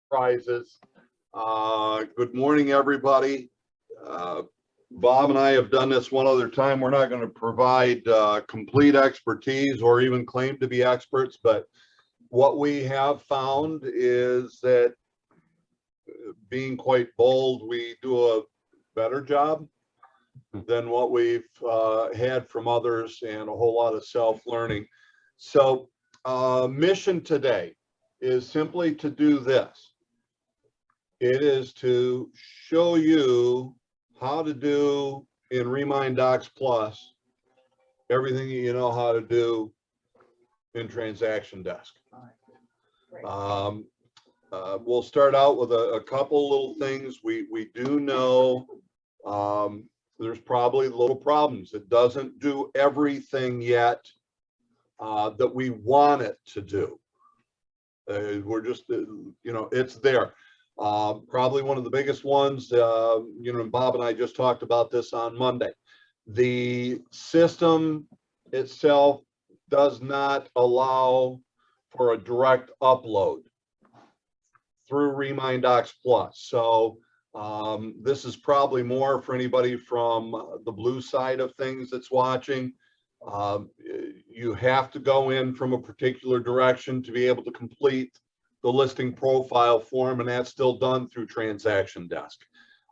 Prizes. Good morning, everybody. Bob and I have done this one other time. We're not going to provide complete expertise or even claim to be experts, but what we have found is that being quite bold, we do a better job than what we've had from others and a whole lot of self-learning. So mission today is simply to do this. It is to show you how to do in Remine Docs Plus everything you know how to do in Transaction Desk. We'll start out with a couple little things. We do know there's probably little problems. It doesn't do everything yet that we want it to do. We're just, it's there. Probably one of the biggest ones, Bob and I just talked about this on Monday. The system itself does not allow for a direct upload through Remine Docs Plus. So this is probably more for anybody from the blue side of things that's watching. You have to go in from a particular direction to be able to complete the listing profile form, and that's still done through Transaction Desk.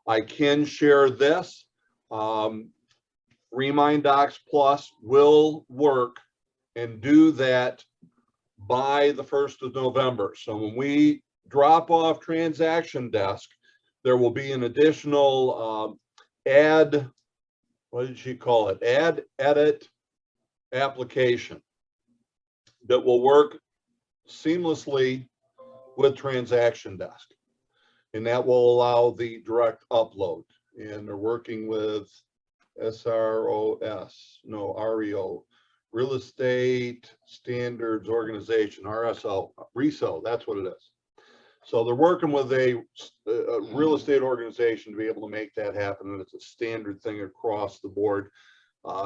I can share this. Remine Docs Plus will work and do that by the 1st of November. So when we drop off Transaction Desk, there will be an additional add, what did she call it? Add edit application that will work seamlessly with Transaction Desk, and that will allow the direct upload. And they're working with REO, Real Estate Standards Organization, RESO, that's what it is. So they're working with a real estate organization to be able to make that happen, and it's a standard thing across the board.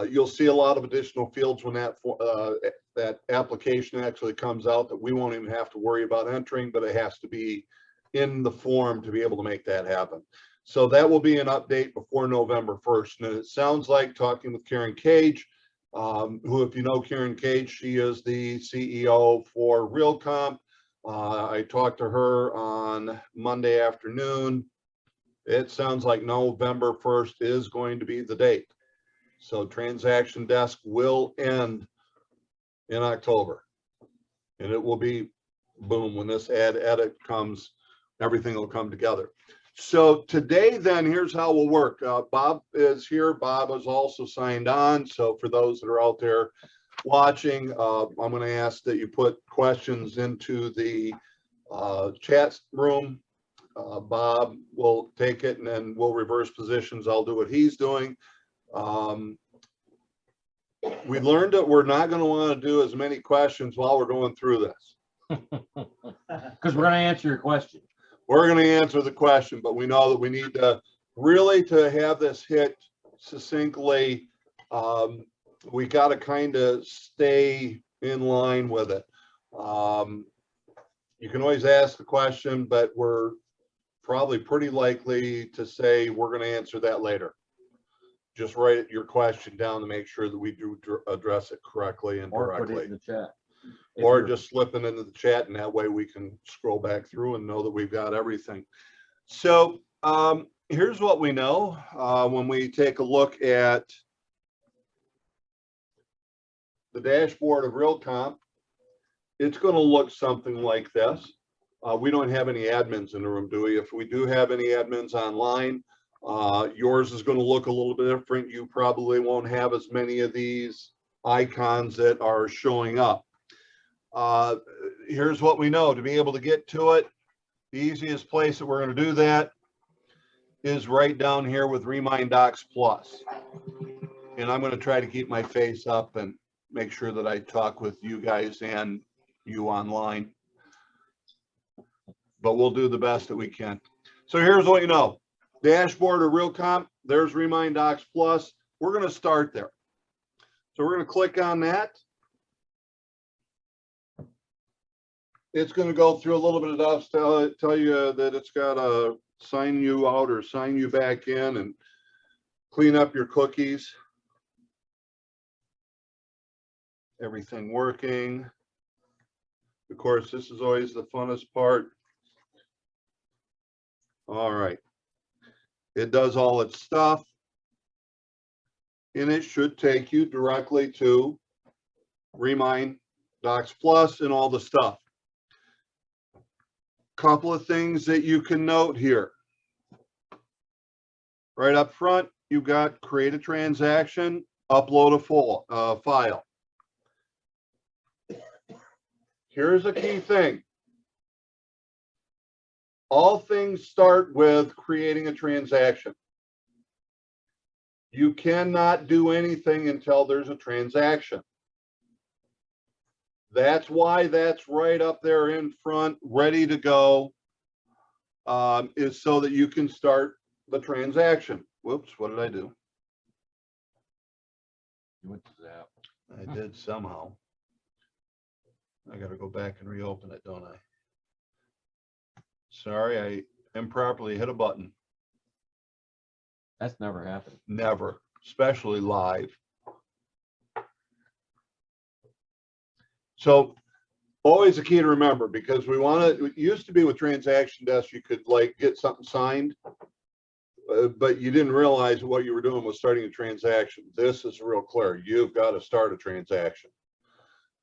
You'll see a lot of additional fields when that application actually comes out that we won't even have to worry about entering, but it has to be in the form to be able to make that happen. So that will be an update before November 1st. And it sounds like, talking with Karen Cage, who, if you know Karen Cage, she is the CEO for RealComp. I talked to her on Monday afternoon. It sounds like November 1st is going to be the date. So Transaction Desk will end in October, and it will be boom. When this add edit comes, everything will come together. So today, then, here's how we'll work. Bob is here. Bob is also signed on. So for those that are out there watching, I'm going to ask that you put questions into the chat room. Bob will take it, and then we'll reverse positions. I'll do what he's doing. We learned that we're not going to want to do as many questions while we're going through this. Because we're going to answer your question. We're going to answer the question, but we know that we need to really, to have this hit succinctly, we got to kind of stay in line with it. You can always ask the question, but we're probably pretty likely to say we're going to answer that later. Just write your question down to make sure that we do address it correctly and directly. Or put it in the chat. Or just slip it into the chat, and that way we can scroll back through and know that we've got everything. So here's what we know when we take a look at the dashboard of RealComp. It's going to look something like this. We don't have any admins in the room, do we? If we do have any admins online, yours is going to look a little bit different. You probably won't have as many of these icons that are showing up. Here's what we know. To be able to get to it, the easiest place that we're going to do that is right down here with Remine Docs Plus. And I'm going to try to keep my face up and make sure that I talk with you guys and you online. But we'll do the best that we can. So here's what you know. Dashboard of RealComp, there's Remine Docs Plus. We're going to start there. So we're going to click on that. it's going to go through a little bit of stuff, tell you that it's got to sign you out or sign you back in and clean up your cookies. Everything working. Of course, this is always the funnest part. All right. It does all its stuff. And it should take you directly to Remine, Docs Plus, and all the stuff. Couple of things that you can note here. Right up front, you've got create a transaction, upload a file. Here's a key thing. All things start with creating a transaction. You cannot do anything until there's a transaction. That's why that's right up there in front, ready to go, is so that you can start the transaction. Whoops, what did I do? You went to Zap. I did somehow. I got to go back and reopen it, don't I? Sorry, I improperly hit a button. That's never happened. Never, especially live. So always a key to remember, because we want to, it used to be with transaction desk, you could like get something signed, but you didn't realize what you were doing was starting a transaction. This is real clear. You've got to start a transaction.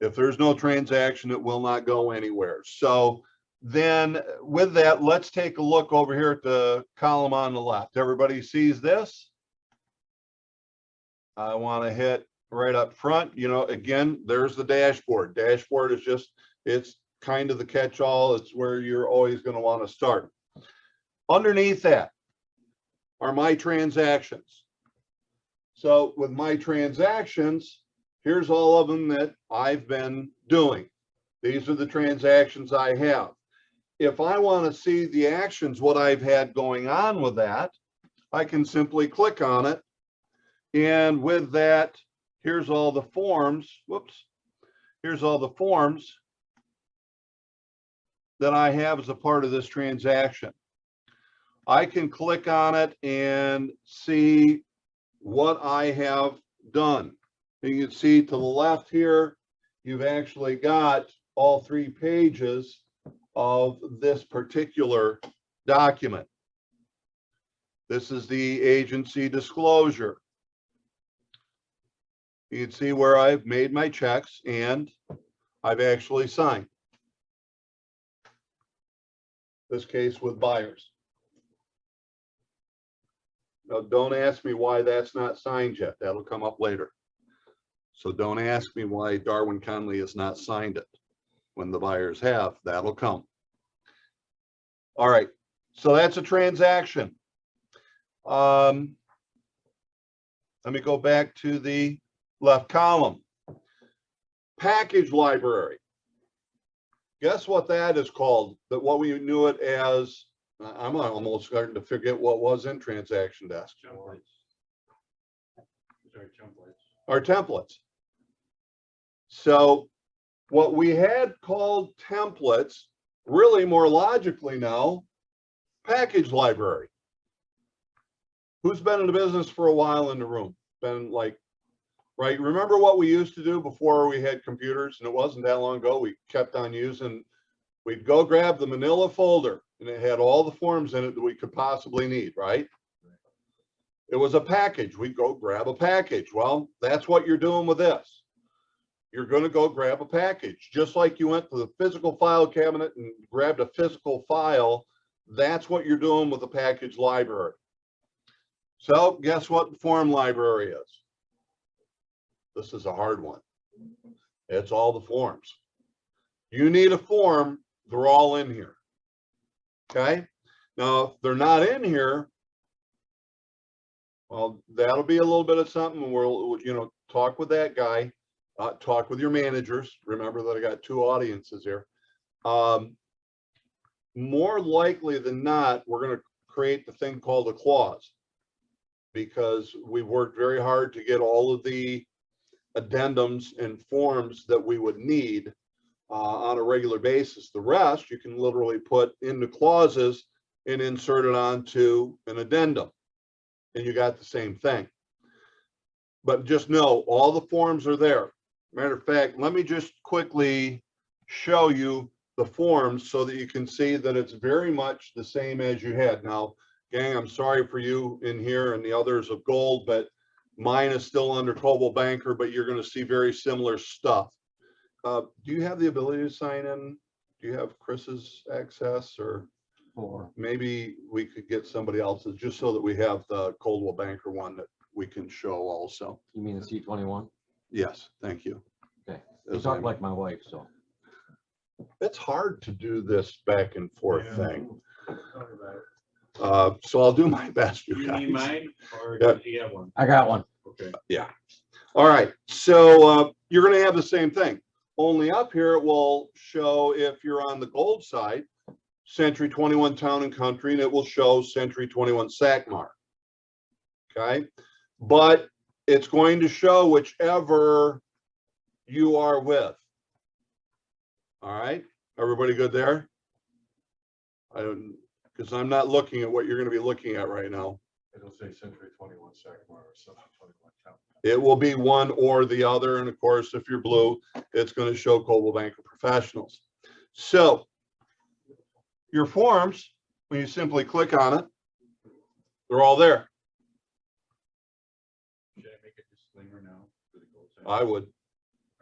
If there's no transaction, it will not go anywhere. So then with that, let's take a look over here at the column on the left. Everybody sees this? I want to hit right up front. You know, again, there's the dashboard. Dashboard is just, it's kind of the catch-all. It's where you're always going to want to start. Underneath that are my transactions. So with my transactions, here's all of them that I've been doing. These are the transactions I have. If I want to see the actions, what I've had going on with that, I can simply click on it. And with that, here's all the forms. Whoops. Here's all the forms that I have as a part of this transaction. I can click on it and see what I have done. You can see to the left here, you've actually got all 3 pages of this particular document. This is the agency disclosure. You can see where I've made my checks and I've actually signed. This case with buyers. Now, don't ask me why that's not signed yet. That'll come up later. So don't ask me why Darwin Conley has not signed it. When the buyers have, that'll come. All right, so that's a transaction. Let me go back to the left column. Package library. Guess what that is called? That what we knew it as, I'm almost starting to forget what was in transaction desk. Templates. Sorry, templates. Our templates. So what we had called templates, really more logically now, package library. Who's been in the business for a while in the room? Been like, right? Remember what we used to do before we had computers? And it wasn't that long ago. We kept on using, we'd go grab the manila folder and it had all the forms in it that we could possibly need, right? It was a package. We'd go grab a package. Well, that's what you're doing with this. You're going to go grab a package, just like you went to the physical file cabinet and grabbed a physical file. That's what you're doing with the package library. So guess what the form library is? This is a hard one. It's all the forms. You need a form, they're all in here. Okay. Now, if they're not in here, well, that'll be a little bit of something. We'll, you know, talk with that guy. Talk with your managers. Remember that I got 2 audiences here. More likely than not, we're going to create the thing called a clause, because we've worked very hard to get all of the addendums and forms that we would need on a regular basis. The rest you can literally put into clauses and insert it onto an addendum, and you got the same thing. But just know all the forms are there. Matter of fact, let me just quickly show you the forms so that you can see that it's very much the same as you had. Now, gang, I'm sorry for you in here and the others of gold, but mine is still under Coldwell Banker, but you're going to see very similar stuff. Do you have the ability to sign in? Do you have Chris's access, or maybe we could get somebody else's just so that we have the Coldwell Banker one that we can show also? You mean the C21? Yes, thank you. Okay. You talk like my wife, so. It's hard to do this back and forth thing. So I'll do my best, you You guys. need mine, or Yeah. do you have one? I got one. Okay. Yeah. All right. So you're going to have the same thing. Only up here it will show, if you're on the gold side, Century 21 Town and Country, and it will show Century 21 Sackmar. Okay. But it's going to show whichever you are with. All right. Everybody good there? I don't, because I'm not looking at what you're going to be looking at right now. It'll say Century 21 Sackmar or Century 21 Town. It will be one or the other. And of course, if you're blue, it's going to show Coldwell Banker Professionals. So your forms, when you simply click on it, they're all there. Should I make a disclaimer now for the gold side? I would.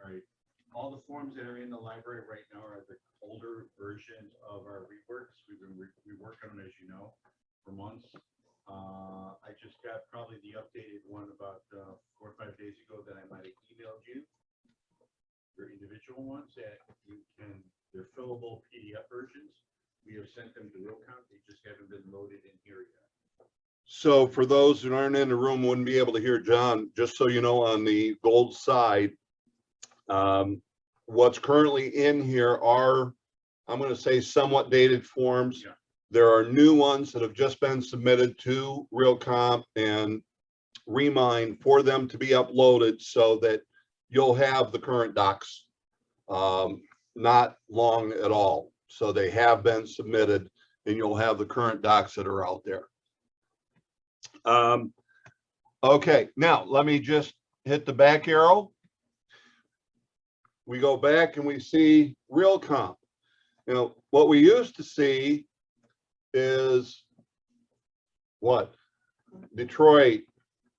All right. All the forms that are in the library right now are the older versions of our reworks. We work on them, as you know, for months. I just got probably the updated one about 4 or 5 days ago that I might have emailed you. Your individual ones that you can, they're fillable PDF versions. We have sent them to RealComp. They just haven't been loaded in here yet. So for those who aren't in the room, wouldn't be able to hear John, just so you know, on the gold side, what's currently in here are, I'm going to say, somewhat dated forms. Yeah. There are new ones that have just been submitted to RealComp and Remine for them to be uploaded so that you'll have the current docs not long at all. So they have been submitted and you'll have the current docs that are out there. Okay, now let me just hit the back arrow. We go back and we see RealComp. You know, what we used to see is what? Detroit,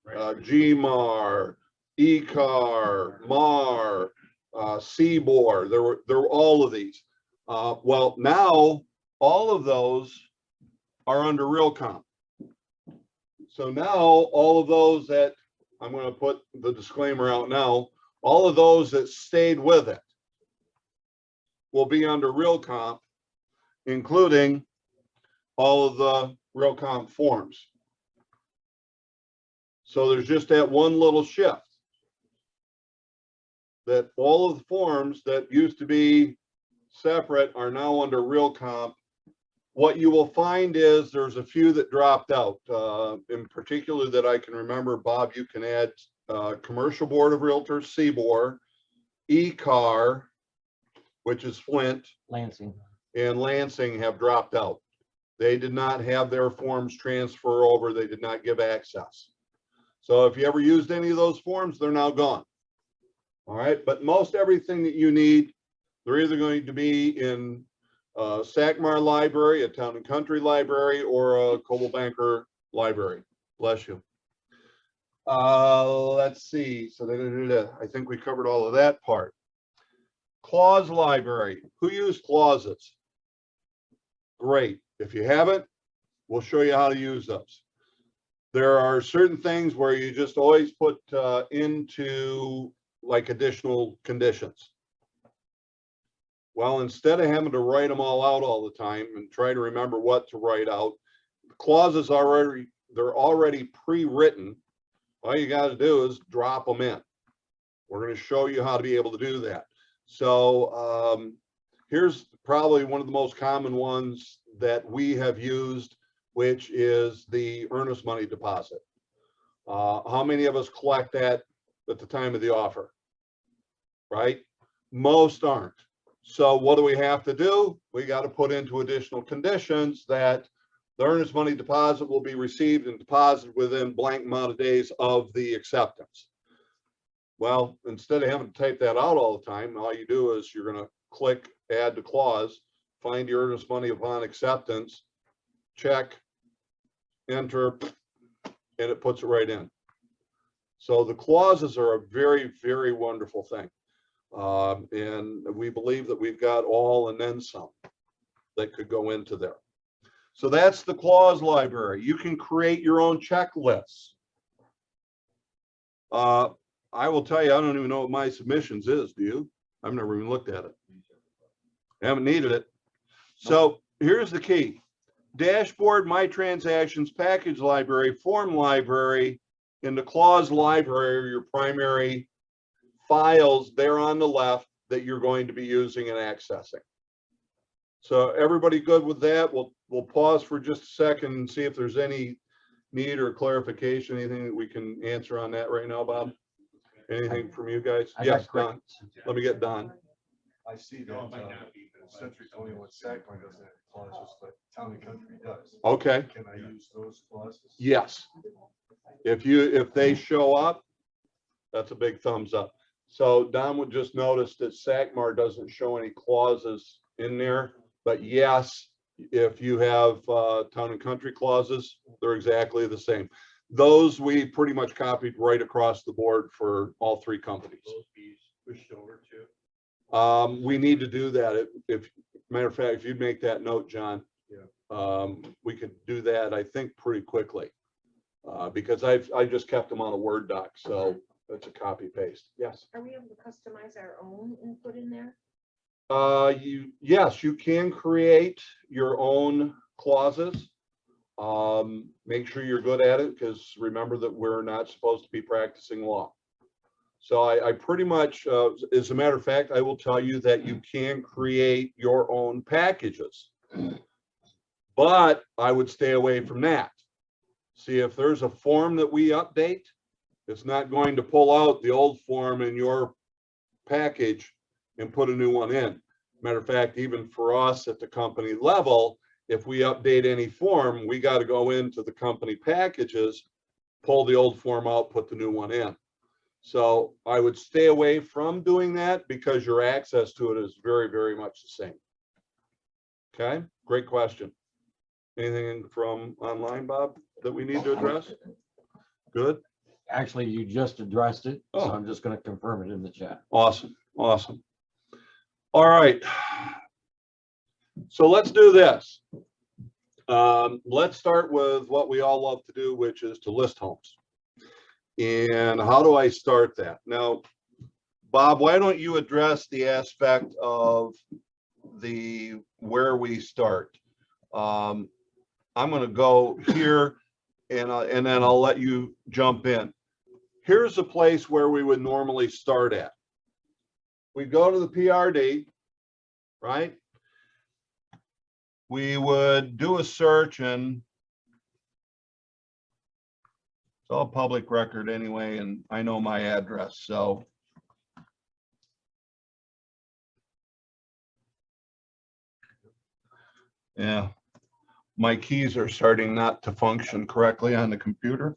GMAR, ECAR, MAR, CBOR. There were all of these. Well, now all of those are under RealComp. So now all of those that, I'm going to put the disclaimer out now, all of those that stayed with it will be under RealComp, including all of the RealComp forms. So there's just that one little shift, that all of the forms that used to be separate are now under RealComp. What you will find is there's a few that dropped out, in particular that I can remember. Bob, you can add Commercial Board of Realtors, CBOR, ECAR, which is Flint, Lansing. and Lansing have dropped out. They did not have their forms transfer over. They did not give access. So if you ever used any of those forms, they're now gone. All right, but most everything that you need, they're either going to be in Sackmar Library, a Town and Country Library, or a Coldwell Banker Library. Bless you. Let's see. So I think we covered all of that part. Clause Library. Who used clauses? Great. If you haven't, we'll show you how to use those. There are certain things where you just always put into like additional conditions. Well, instead of having to write them all out all the time and try to remember what to write out, clauses they're already pre-written. All you got to do is drop them in. We're going to show you how to be able to do that. So here's probably one of the most common ones that we have used, which is the earnest money deposit. How many of us collect that at the time of the offer? Right? Most aren't. So what do we have to do? We got to put into additional conditions that the earnest money deposit will be received and deposited within blank amount of days of the acceptance. Well, instead of having to type that out all the time, all you do is you're going to click add to clause, find your earnest money upon acceptance, check, enter, and it puts it right in. So the clauses are a very, very wonderful thing. And we believe that we've got all and then some that could go into there. So that's the clause library. You can create your own checklists. I will tell you, I don't even know what my submissions is. Do you? I've never even looked at it. I haven't needed it. So here's the key. Dashboard, my transactions, package library, form library, and the clause library are your primary files there on the left that you're going to be using and accessing. So everybody good with that? We'll pause for just a second and see if there's any need or clarification, anything that we can answer on that right now, Bob? Anything from you guys? Yes, Don. Let me get Don. I see that Century 21 Sackler doesn't have clauses, but Town and Country does. Okay. Can I use those clauses? Yes. If they show up, that's a big thumbs up. So Don would just notice that SACMAR doesn't show any clauses in there, but yes, if you have Town and Country clauses, they're exactly the same. Those we pretty much copied right across the board for all three companies. Will be pushed over to? We need to do that. If matter of fact, if you'd make that note, John, Yeah. we could do that, I think, pretty quickly. Because I just kept them on a Word doc, so it's a copy paste. Yes. Are we able to customize our own input in there? Yes, you can create your own clauses. Make sure you're good at it, because remember that we're not supposed to be practicing law. So I pretty much, as a matter of fact, I will tell you that you can create your own packages, but I would stay away from that. See, if there's a form that we update, it's not going to pull out the old form in your package and put a new one in. Matter of fact, even for us at the company level, if we update any form, we got to go into the company packages, pull the old form out, put the new one in. So I would stay away from doing that because your access to it is very, very much the same. Okay, great question. Anything from online, Bob, that we need to address? Good. Actually, you just addressed it, so Oh. I'm just going to confirm it in the chat. Awesome, awesome. All right. So let's do this. Let's start with what we all love to do, which is to list homes. And how do I start that? Now, Bob, why don't you address the aspect of where we start? I'm going to go here and then I'll let you jump in. Here's a place where we would normally start at. We go to the PRD, right? We would do a search, and it's all public record anyway, and I know my address, so. Yeah, my keys are starting not to function correctly on the computer.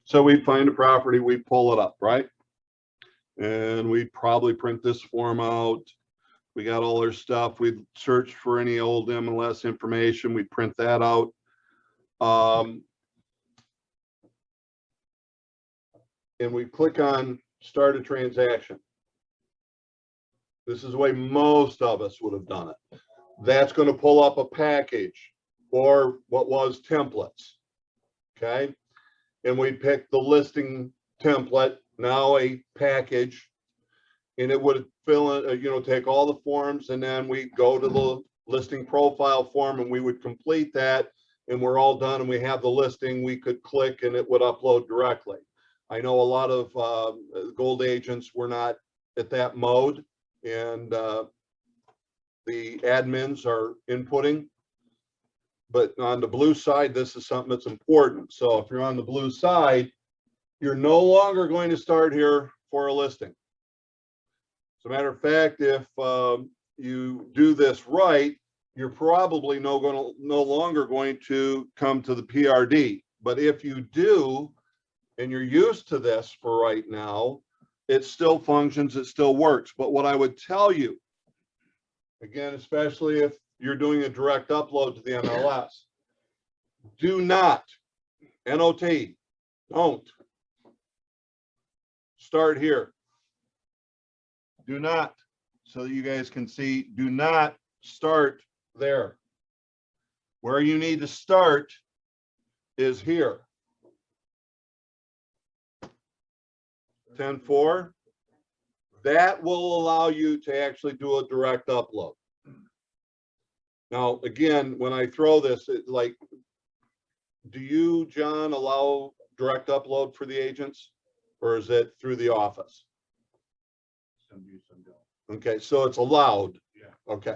So we find a property, we pull it up, right? And we probably print this form out. We got all our stuff. We'd search for any old MLS information. We'd print that out. And we click on start a transaction. This is the way most of us would have done it. That's going to pull up a package or what was templates. Okay. And we pick the listing template, now a package, and it would fill in, take all the forms, and then we go to the listing profile form and we would complete that, and we're all done and we have the listing. We could click and it would upload directly. I know a lot of gold agents were not at that mode, and the admins are inputting. But on the blue side, this is something that's important. So if you're on the blue side, you're no longer going to start here for a listing. As a matter of fact, if you do this right, you're probably no longer going to come to the PRD. But if you do, and you're used to this for right now, it still functions, it still works. But what I would tell you, again, especially if you're doing a direct upload to the MLS, do not, N-O-T, don't start here. Do not, so that you guys can see, do not start there. Where you need to start is here. 10.4. That will allow you to actually do a direct upload. Now, again, when I throw this, it's like, do you, John, allow direct upload for the agents? Or is it through the office? Some do, some don't. Okay, so it's allowed. Yeah. Okay.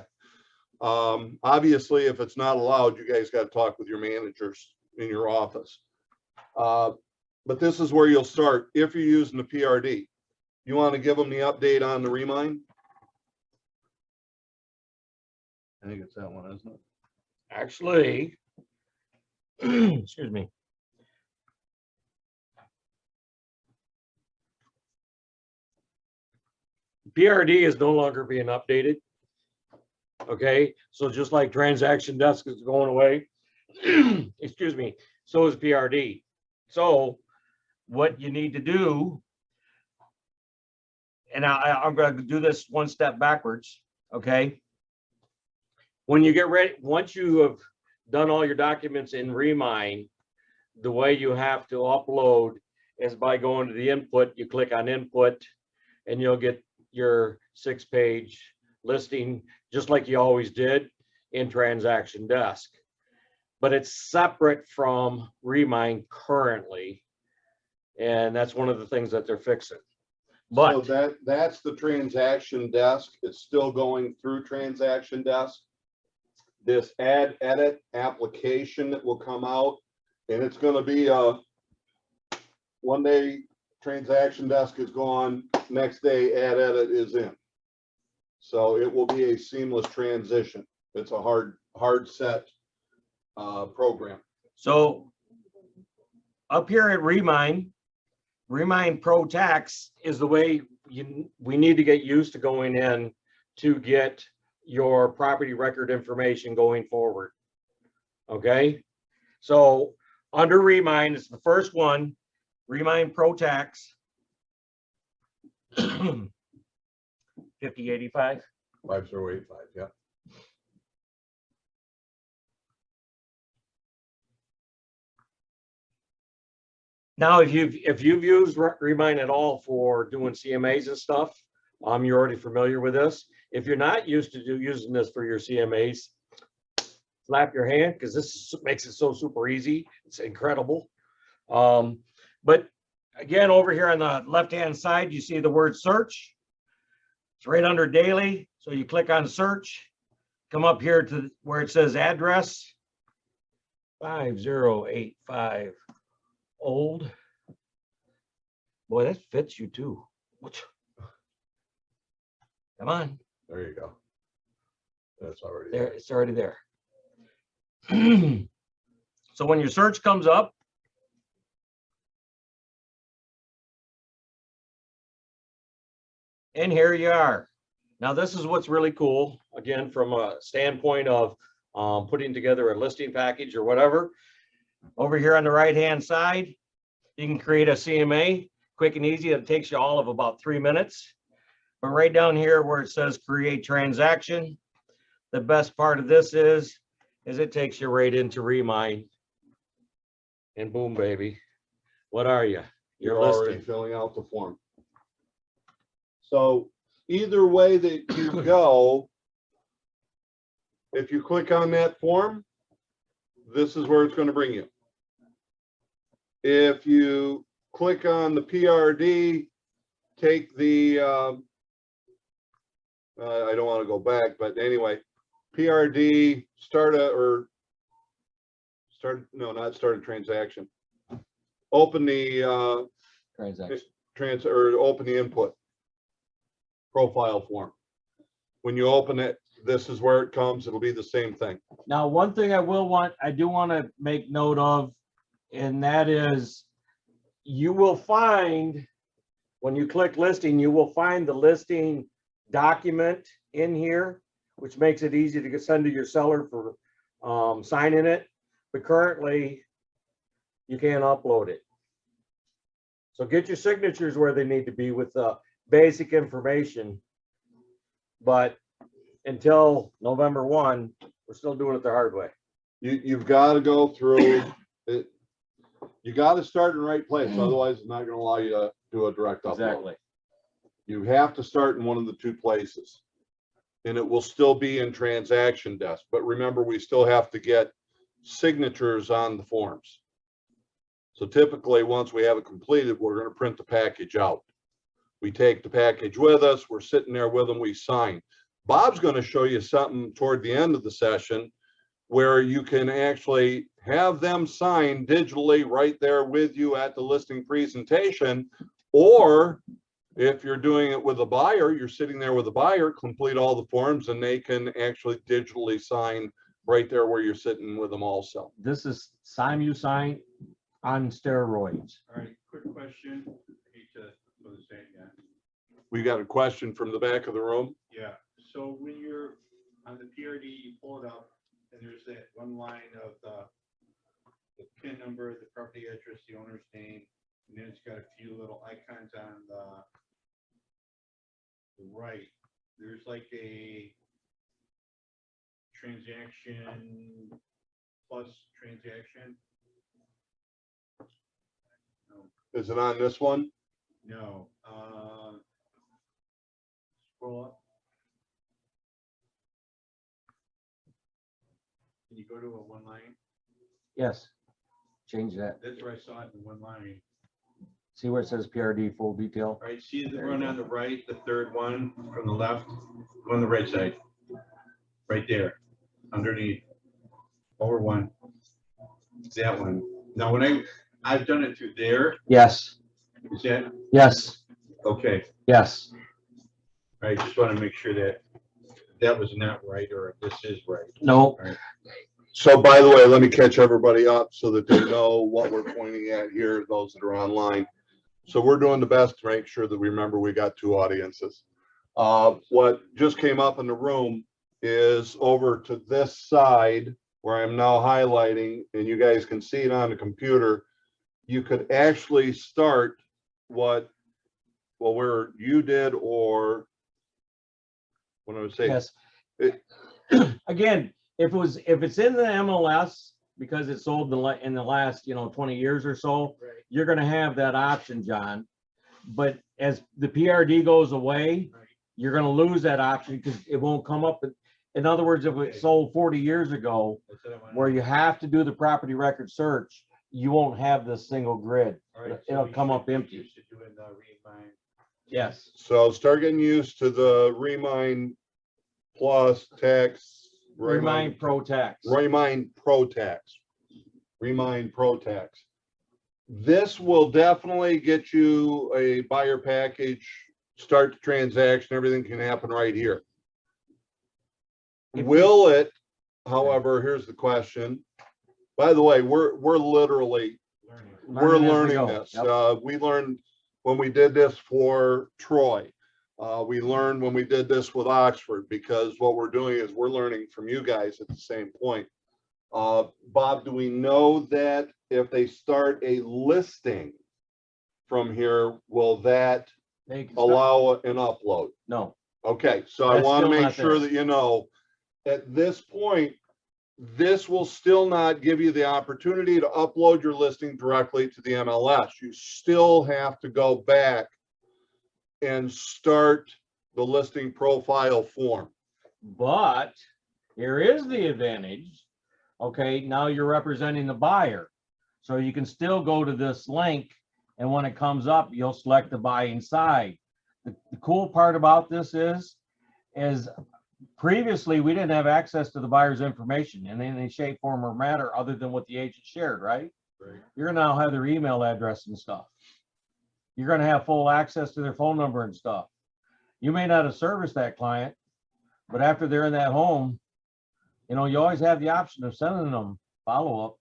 Obviously, if it's not allowed, you guys got to talk with your managers in your office. But this is where you'll start if you're using the PRD. You want to give them the update on the Remine? I think it's that one, isn't it? Actually, excuse me. PRD is no longer being updated. Okay, so just like transaction desk is going away, excuse me, so is PRD. So what you need to do, and I'm going to do this one step backwards. Okay. When you get ready, once you have done all your documents in Remine, the way you have to upload is by going to the input. You click on input and you'll get your 6-page listing, just like you always did in transaction desk. But it's separate from Remine currently. And that's one of the things that they're fixing. But so that's the transaction desk. It's still going through transaction desk. This add edit application that will come out, and it's going to be one day transaction desk is gone, next day add edit is in. So it will be a seamless transition. It's a hard set program. so up here at Remine Pro Tax is the way we need to get used to going in to get your property record information going forward. Okay, so under Remine, it's the first one, Remine Pro Tax. 5085. 5085, yeah. Now, if you've used Remine at all for doing CMAs and stuff, you're already familiar with this. If you're not used to using this for your CMAs, slap your hand, because this makes it so super easy. It's incredible. But again, over here on the left-hand side, you see the word search. It's right under daily. So you click on search, come up here to where it says address, 5085 Old. Boy, that fits you too. Come on. There you go. That's already There, it's already there. So when your search comes up, and here you are. Now this is what's really cool, again, from a standpoint of putting together a listing package or whatever. Over here on the right hand side, you can create a CMA quick and easy. It takes you all of about 3 minutes. But right down here where it says create transaction, the best part of this is it takes you right into Remine. And boom, baby. What are you? You're already filling out the form. So either way that you go, if you click on that form, this is where it's going to bring you. If you click on the PRD, take the, I don't want to go back, but anyway, PRD, not start a transaction. Open the transaction. or open the input profile form. When you open it, this is where it comes. It'll be the same thing. Now, one thing I do want to make note of, and that is you will find, when you click listing, you will find the listing document in here, which makes it easy to send to your seller for signing it. But currently, you can't upload it. So get your signatures where they need to be with the basic information. But until November 1, we're still doing it the hard way. You've got to go through it. You got to start in the right place. Otherwise, it's not going to allow you to do a direct upload. Exactly. You have to start in one of the two places. And it will still be in transaction desk. But remember, we still have to get signatures on the forms. So typically, once we have it completed, we're going to print the package out. We take the package with us. We're sitting there with them. We sign. Bob's going to show you something toward the end of the session where you can actually have them sign digitally right there with you at the listing presentation. Or if you're doing it with a buyer, you're sitting there with a buyer, complete all the forms, and they can actually digitally sign right there where you're sitting with them also. This is sign on steroids. All right, quick question. I hate to put this in again. We got a question from the back of the room. Yeah, so when you're on the PRD, you pull it up and there's that one line of the PIN number, the property address, the owner's name, and then it's got a few little icons on the right. There's like a transaction plus transaction. No, Is it on this one? no. Scroll up. Can you go to a one line? Yes. Change that. That's where I saw it in one line. See where it says PRD full detail? All right, see the one on the right, the third one from the left, go on the right side. Right there, underneath, over one. That one. Now, when I've done it through there, Yes. is that, Yes. okay. Yes. I just want to make sure that that was not right or if this is right. No. So by the way, let me catch everybody up so that they know what we're pointing at here, those that are online. So we're doing the best to make sure that we remember we got two audiences. What just came up in the room is over to this side where I'm now highlighting, and you guys can see it on the computer. You could actually start where you did, or what I was saying. Yes. It- Again, if it's in the MLS because it's sold in the last 20 years or so, Right. you're going to have that option, John. But as the PRD goes away, Right. you're going to lose that option because it won't come up. In other words, if it sold 40 years ago, That's what I wanted. where you have to do the property record search, you won't have this single grid. All right, so It'll we come should up be empty. used to doing the Remine. Yes. So start getting used to the Remine Plus tax. Remine Pro Tax. Remine Pro Tax. Remine Pro Tax. This will definitely get you a buyer package, start the transaction, everything can happen right here. If Will it, however, here's the question. By the way, we're literally, Learning. we're as we learning go. this. Yep. We learned when we did this for Troy. We learned when we did this with Oxford, because what we're doing is we're learning from you guys at the same point. Bob, do we know that if they start a listing from here, will that They can start- allow an upload? No. Okay, so I That's want to still make not sure there. that you know, at this point, this will still not give you the opportunity to upload your listing directly to the MLS. You still have to go back and start the listing profile form. But here is the advantage. Okay, now you're representing the buyer. So you can still go to this link, and when it comes up, you'll select the buying side. The cool part about this is previously we didn't have access to the buyer's information in any shape, form, or matter other than what the agent shared, right? Right. You're gonna now have their email address and stuff. you're gonna have full access to their phone number and stuff. You may not have serviced that client, but after they're in that home, you know, you always have the option of sending them follow-up.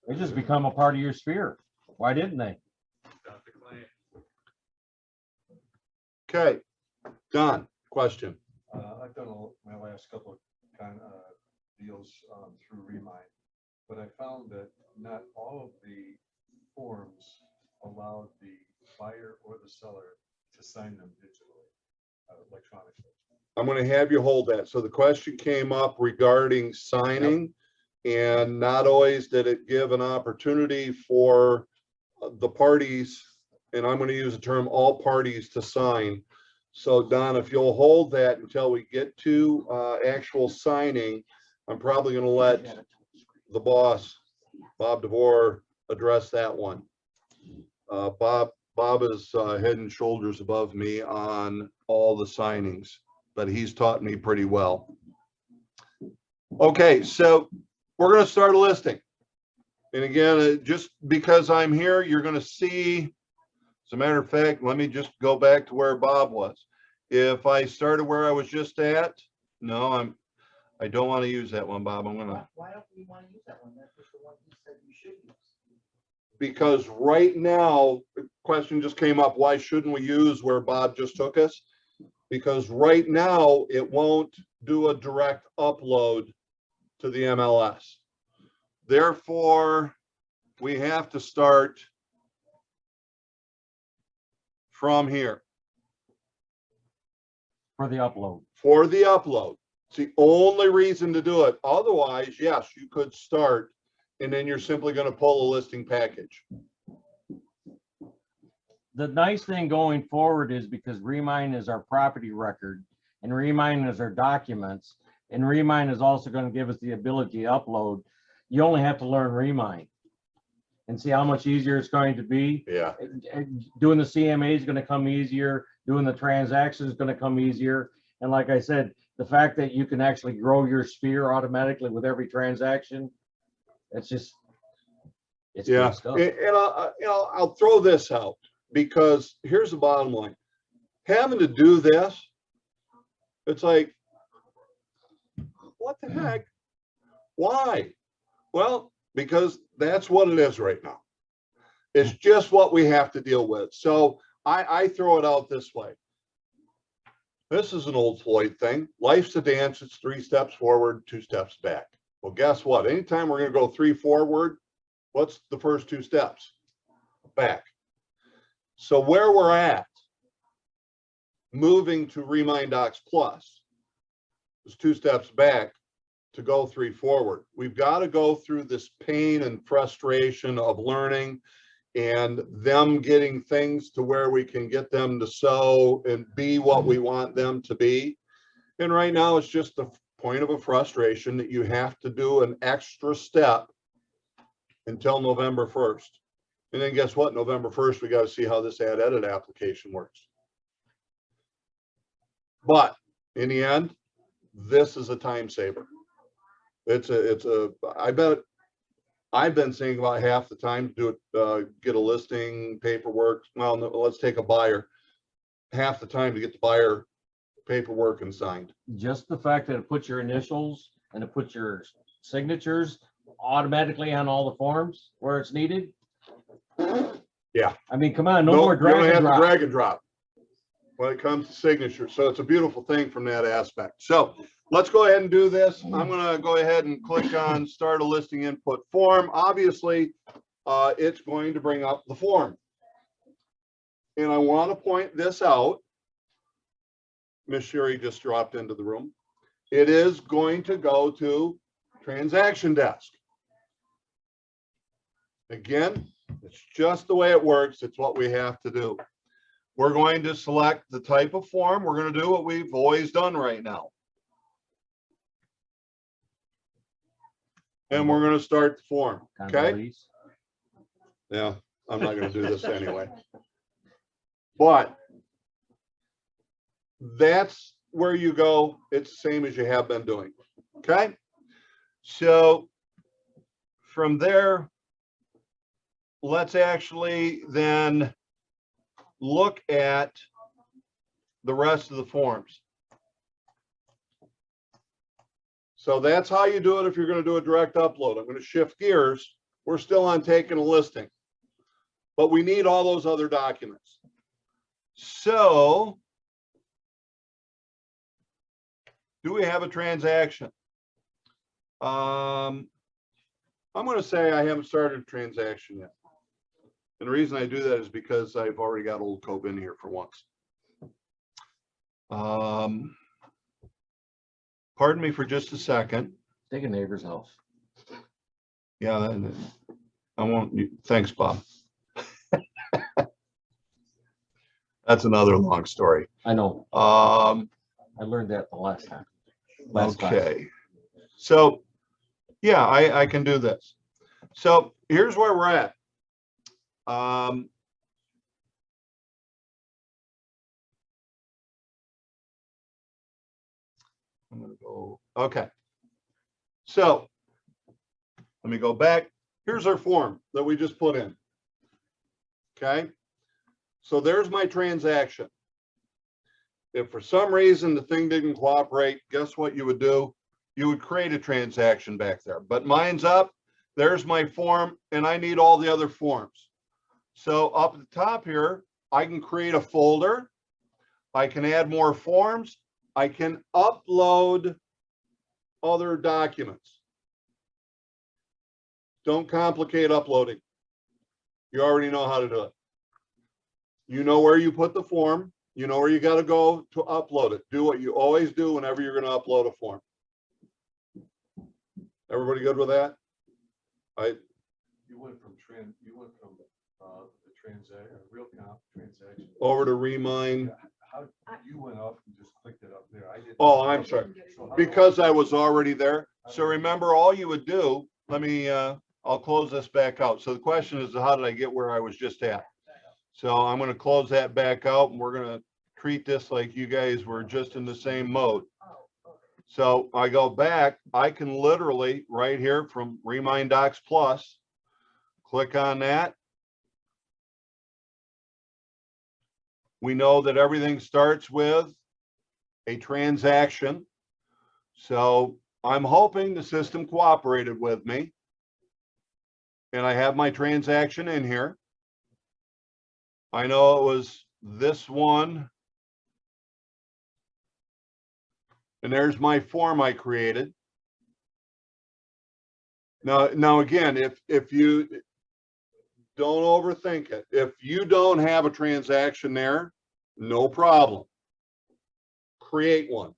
They just become a part of your sphere. Why didn't they? Got the client. Okay, Don, question. I've done my last couple of deals through Remine, but I found that not all of the forms allowed the buyer or the seller to sign them digitally, electronically. I'm going to have you hold that. So the question came up regarding signing, and not always did it give an opportunity for the parties, and I'm going to use the term all parties, to sign. So Don, if you'll hold that until we get to actual signing, I'm probably going to let the boss, Bob DeVore, address that one. Bob is head and shoulders above me on all the signings, but he's taught me pretty well. Okay, so we're going to start a listing. And again, just because I'm here, you're going to see, as a matter of fact, let me just go back to where Bob was. If I started where I was just at, no, I don't want to use that one, Bob. I'm going to. Why don't we want to use that one? That's just the one you said you should use. Because right now, the question just came up, why shouldn't we use where Bob just took us? Because right now, it won't do a direct upload to the MLS. Therefore, we have to start from here For the upload. for the upload. It's the only reason to do it. Otherwise, yes, you could start, and then you're simply going to pull a listing package. The nice thing going forward is because Remine is our property record and Remine is our documents, and Remine is also going to give us the ability to upload. You only have to learn Remine and see how much easier it's going to be. Yeah. And doing the CMA is going to come easier. Doing the transaction is going to come easier. And like I said, the fact that you can actually grow your sphere automatically with every transaction, it's just, it's Yeah, good stuff. and I'll throw this out, because here's the bottom line. Having to do this, it's like, what the heck? Why? Well, because that's what it is right now. It's just what we have to deal with. So I throw it out this way. This is an old Floyd thing. Life's a dance. It's 3 steps forward, 2 steps back. Well, guess what? Anytime we're going to go 3 forward, what's the first 2 steps? Back. So where we're at, moving to Remine Docs Plus, is 2 steps back to go 3 forward. We've got to go through this pain and frustration of learning and them getting things to where we can get them to sew and be what we want them to be. And right now, it's just the point of a frustration that you have to do an extra step until November 1st. And then guess what? November 1st, we got to see how this ad edit application works. But in the end, this is a time saver. I bet I've been saying about half the time to do it, get a listing, paperwork. Well, no, let's take a buyer. Half the time to get the buyer paperwork and signed. Just the fact that it puts your initials and it puts your signatures automatically on all the forms where it's needed. Yeah. I mean, come on, no Nope, more you don't drag and have to drop. drag and drop when it comes to signatures. So it's a beautiful thing from that aspect. So let's go ahead and do this. I'm going to go ahead and click on start a listing input form. Obviously, it's going to bring up the form. And I want to point this out. Miss Sherry just dropped into the room. It is going to go to transaction desk. Again, it's just the way it works. It's what we have to do. We're going to select the type of form. We're going to do what we've always done right now. And we're going to start the form. Okay. Yeah, I'm not going to do this anyway. But that's where you go. It's the same as you have been doing. Okay. So from there, let's actually then look at the rest of the forms. So that's how you do it if you're going to do a direct upload. I'm going to shift gears. We're still on taking a listing, but we need all those other documents. So do we have a transaction? I'm going to say I haven't started a transaction yet. And the reason I do that is because I've already got old Cope in here for once. Pardon me for just a second. Take a neighbor's house. Yeah, I won't. Thanks, Bob. That's another long story. I know. Um, I learned that the last time. Last class. okay. So, yeah, I can do this. So here's where we're at. I'm gonna go, okay. So let me go back. Here's our form that we just put in. Okay. So there's my transaction. If for some reason the thing didn't cooperate, guess what you would do? You would create a transaction back there. But mine's up. There's my form, and I need all the other forms. So up at the top here, I can create a folder. I can add more forms. I can upload other documents. Don't complicate uploading. You already know how to do it. You know where you put the form. You know where you got to go to upload it. Do what you always do whenever you're going to upload a form. Everybody good with that? You went from the transaction, real comp transaction. Over to Remine. Yeah, how, you went up and just clicked it up there. I didn't. Oh, I'm sorry. So how do Because I was already there. So remember, all you would do, I'll close this back out. So the question is, how did I get where I was just at? So I'm going to close that back out, and we're going to treat this like you guys were just in the same mode. So I go back, I can literally right here from Remine Docs Plus, click on that. We know that everything starts with a transaction. So I'm hoping the system cooperated with me. And I have my transaction in here. I know it was this one. And there's my form I created. Now again, if you don't overthink it, if you don't have a transaction there, no problem. Create one.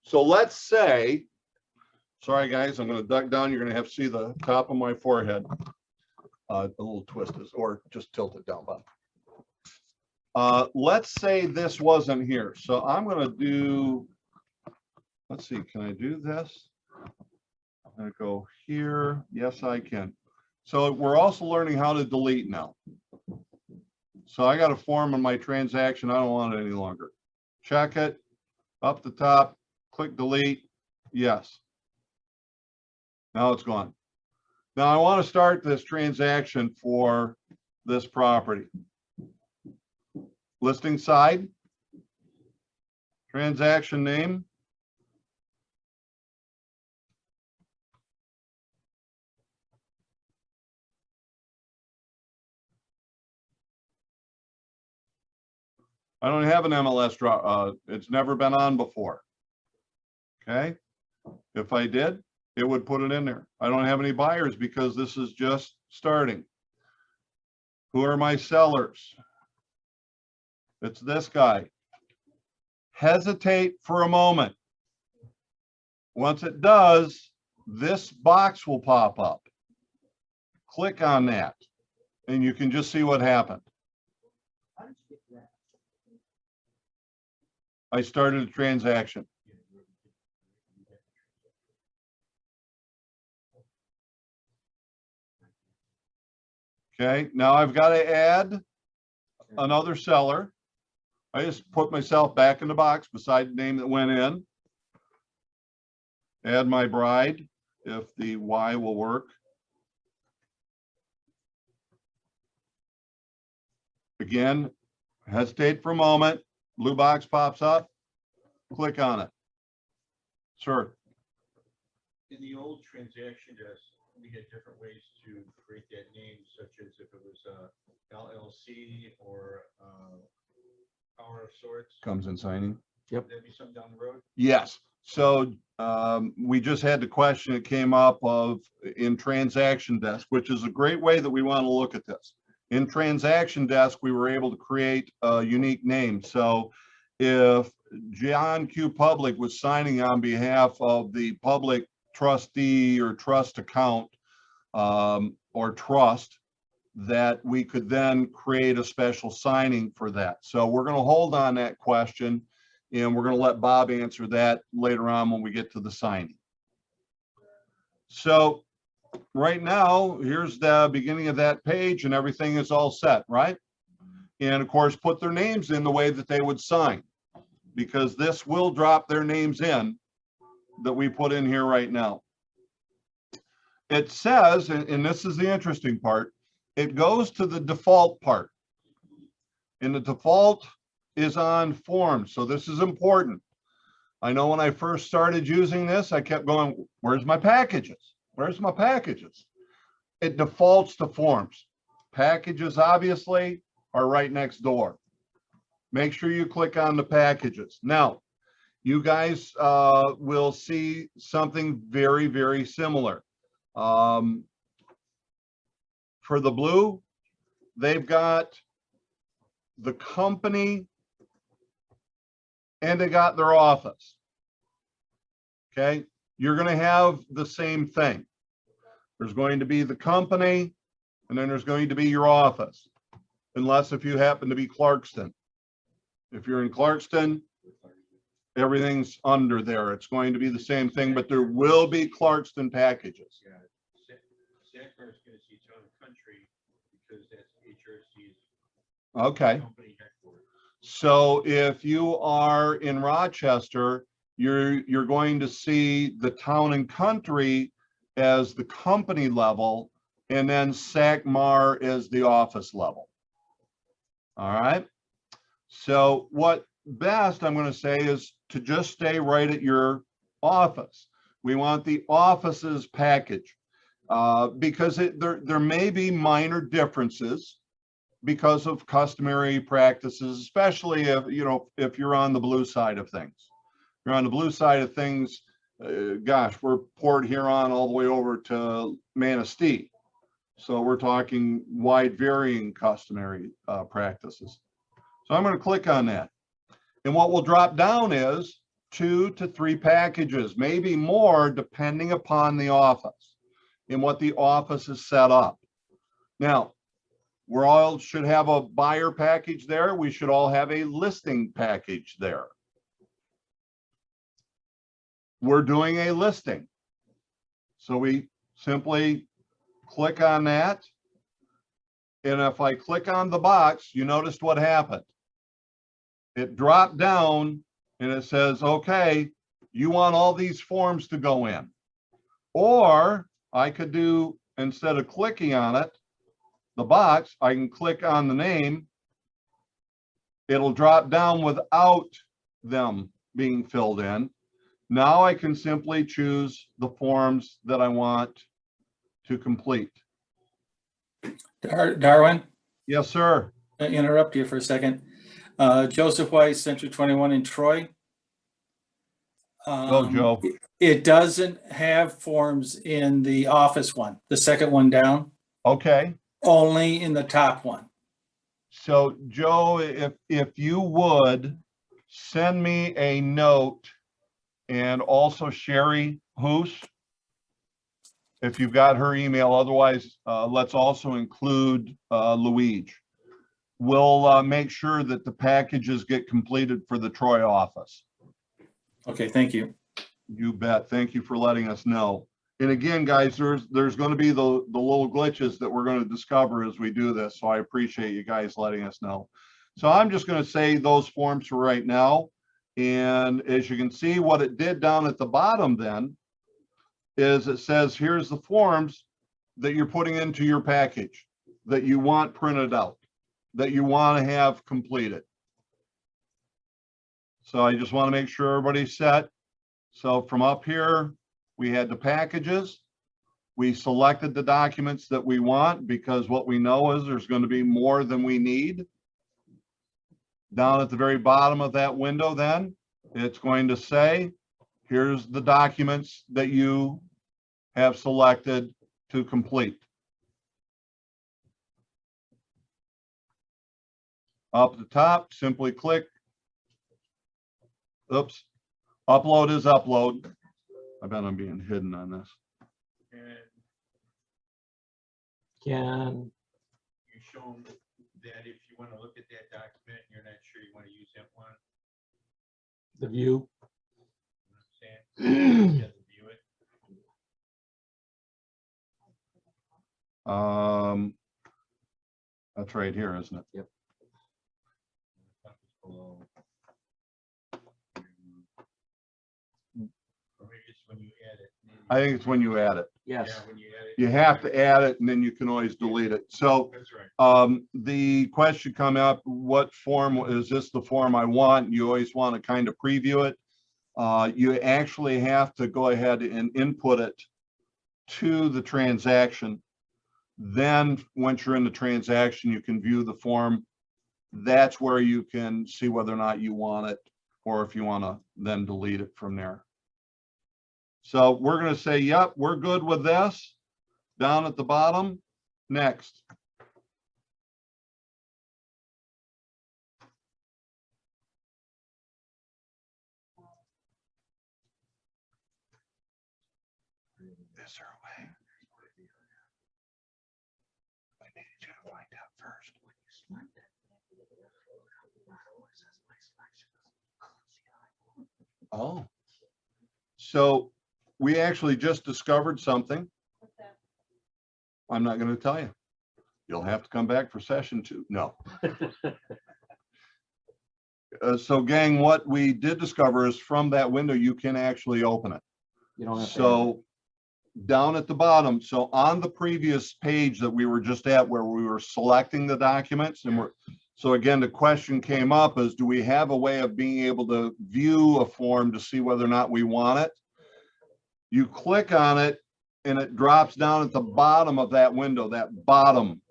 So let's say, sorry guys, I'm going to duck down. You're going to have to see the top of my forehead. A little twist is, or just tilt it down, Bob. Let's say this wasn't here. So I'm going to do, let's see, can I do this? I'm going to go here. Yes, I can. So we're also learning how to delete now. So I got a form on my transaction. I don't want it any longer. Check it. Up the top, click delete. Yes. Now it's gone. Now I want to start this transaction for this property. Listing side, transaction name. I don't have an MLS draw. It's never been on before. Okay. If I did, it would put it in there. I don't have any buyers because this is just starting. Who are my sellers? It's this guy. Hesitate for a moment. Once it does, this box will pop up. Click on that, and you can just see what happened. How did you get that? I started a transaction. Okay, now I've got to add another seller. I just put myself back in the box beside the name that went in. Add my bride, if the Y will work. Again, hesitate for a moment. Blue box pops up. Click on it. Sir. In the old transaction desk, we had different ways to create that name, such as if it was a LLC or power of sorts. Comes in signing. That'd be something down the road. Yes. So we just had the question that came up of in transaction desk, which is a great way that we want to look at this. In transaction desk, we were able to create a unique name. So if John Q. Public was signing on behalf of the public trustee or trust account or trust, that we could then create a special signing for that. So we're going to hold on that question, and we're going to let Bob answer that later on when we get to the signing. So right now, here's the beginning of that page, and everything is all set, right? And of course, put their names in the way that they would sign, because this will drop their names in that we put in here right now. It says, and this is the interesting part, it goes to the default part. And the default is on forms. So this is important. I know when I first started using this, I kept going, where's my packages? Where's my packages? It defaults to forms. Packages obviously are right next door. Make sure you click on the packages. Now, you guys will see something very, very similar. For the blue, they've got the company and they got their office. Okay, you're going to have the same thing. There's going to be the company and then there's going to be your office, unless if you happen to be Clarkston. If you're in Clarkston, everything's under there. It's going to be the same thing, but there will be Clarkston packages. Yeah. Zachary is going to see Town and Country because that's HRC's Okay. company headquarters. So if you are in Rochester, you're going to see the Town and Country as the company level, and then SACMAR as the office level. All right. So what best I'm going to say is to just stay right at your office. We want the office's package because there may be minor differences because of customary practices, especially if you're on the blue side of things. If you're on the blue side of things, gosh, we're Port Huron all the way over to Manistee. So we're talking wide varying customary practices. So I'm going to click on that. And what will drop down is 2 to 3 packages, maybe more, depending upon the office and what the office is set up. Now, we all should have a buyer package there. We should all have a listing package there. We're doing a listing. So we simply click on that. And if I click on the box, you noticed what happened. It dropped down and it says, okay, you want all these forms to go in. Or I could do, instead of clicking on it, the box, I can click on the name. It'll drop down without them being filled in. Now I can simply choose the forms that I want to complete. Darwin, Yes, sir. interrupt you for a second. Joseph Weiss, Century 21 in Troy. Go, Joe. It doesn't have forms in the office one, the second one down, Okay. only in the top one. So Joe, if you would send me a note, and also Sherry Hoos, if you've got her email, otherwise let's also include Luigi. We'll make sure that the packages get completed for the Troy office. Okay, thank you. You bet. Thank you for letting us know. And again, guys, there's going to be the little glitches that we're going to discover as we do this. So I appreciate you guys letting us know. So I'm just going to say those forms for right now. And as you can see, what it did down at the bottom then is it says, here's the forms that you're putting into your package that you want printed out. that you want to have completed. So I just want to make sure everybody's set. So from up here, we had the packages. We selected the documents that we want because what we know is there's going to be more than we need. Down at the very bottom of that window, then it's going to say, here's the documents that you have selected to complete. Up at the top, simply click. Oops. Upload is upload. I bet I'm being hidden on this. And Can, you show them that if you want to look at that document, you're not sure you want to use that one, the view, you know what I'm saying? You have to view it. That's right here, isn't it? Below. Or maybe it's when you add it. I think it's when you add it. yes. Yeah, when you add it. You have to add it and then you can always delete it. So That's right. the question come up, what form is this the form I want? You always want to kind of preview it. You actually have to go ahead and input it to the transaction. Then once you're in the transaction, you can view the form. That's where you can see whether or not you want it, or if you want to then delete it from there. So we're going to say, yep, we're good with this. Down at the bottom, next. Is there a way? I need you to find out first. Oh. So we actually just discovered something. I'm not going to tell you. You'll have to come back for session 2. No. So gang, what we did discover is from that window, you can actually open it. You don't have to. So down at the bottom, so on the previous page that we were just at where we were selecting the documents and so again, the question came up is, do we have a way of being able to view a form to see whether or not we want it? You click on it and it drops down at the bottom of that window, that bottom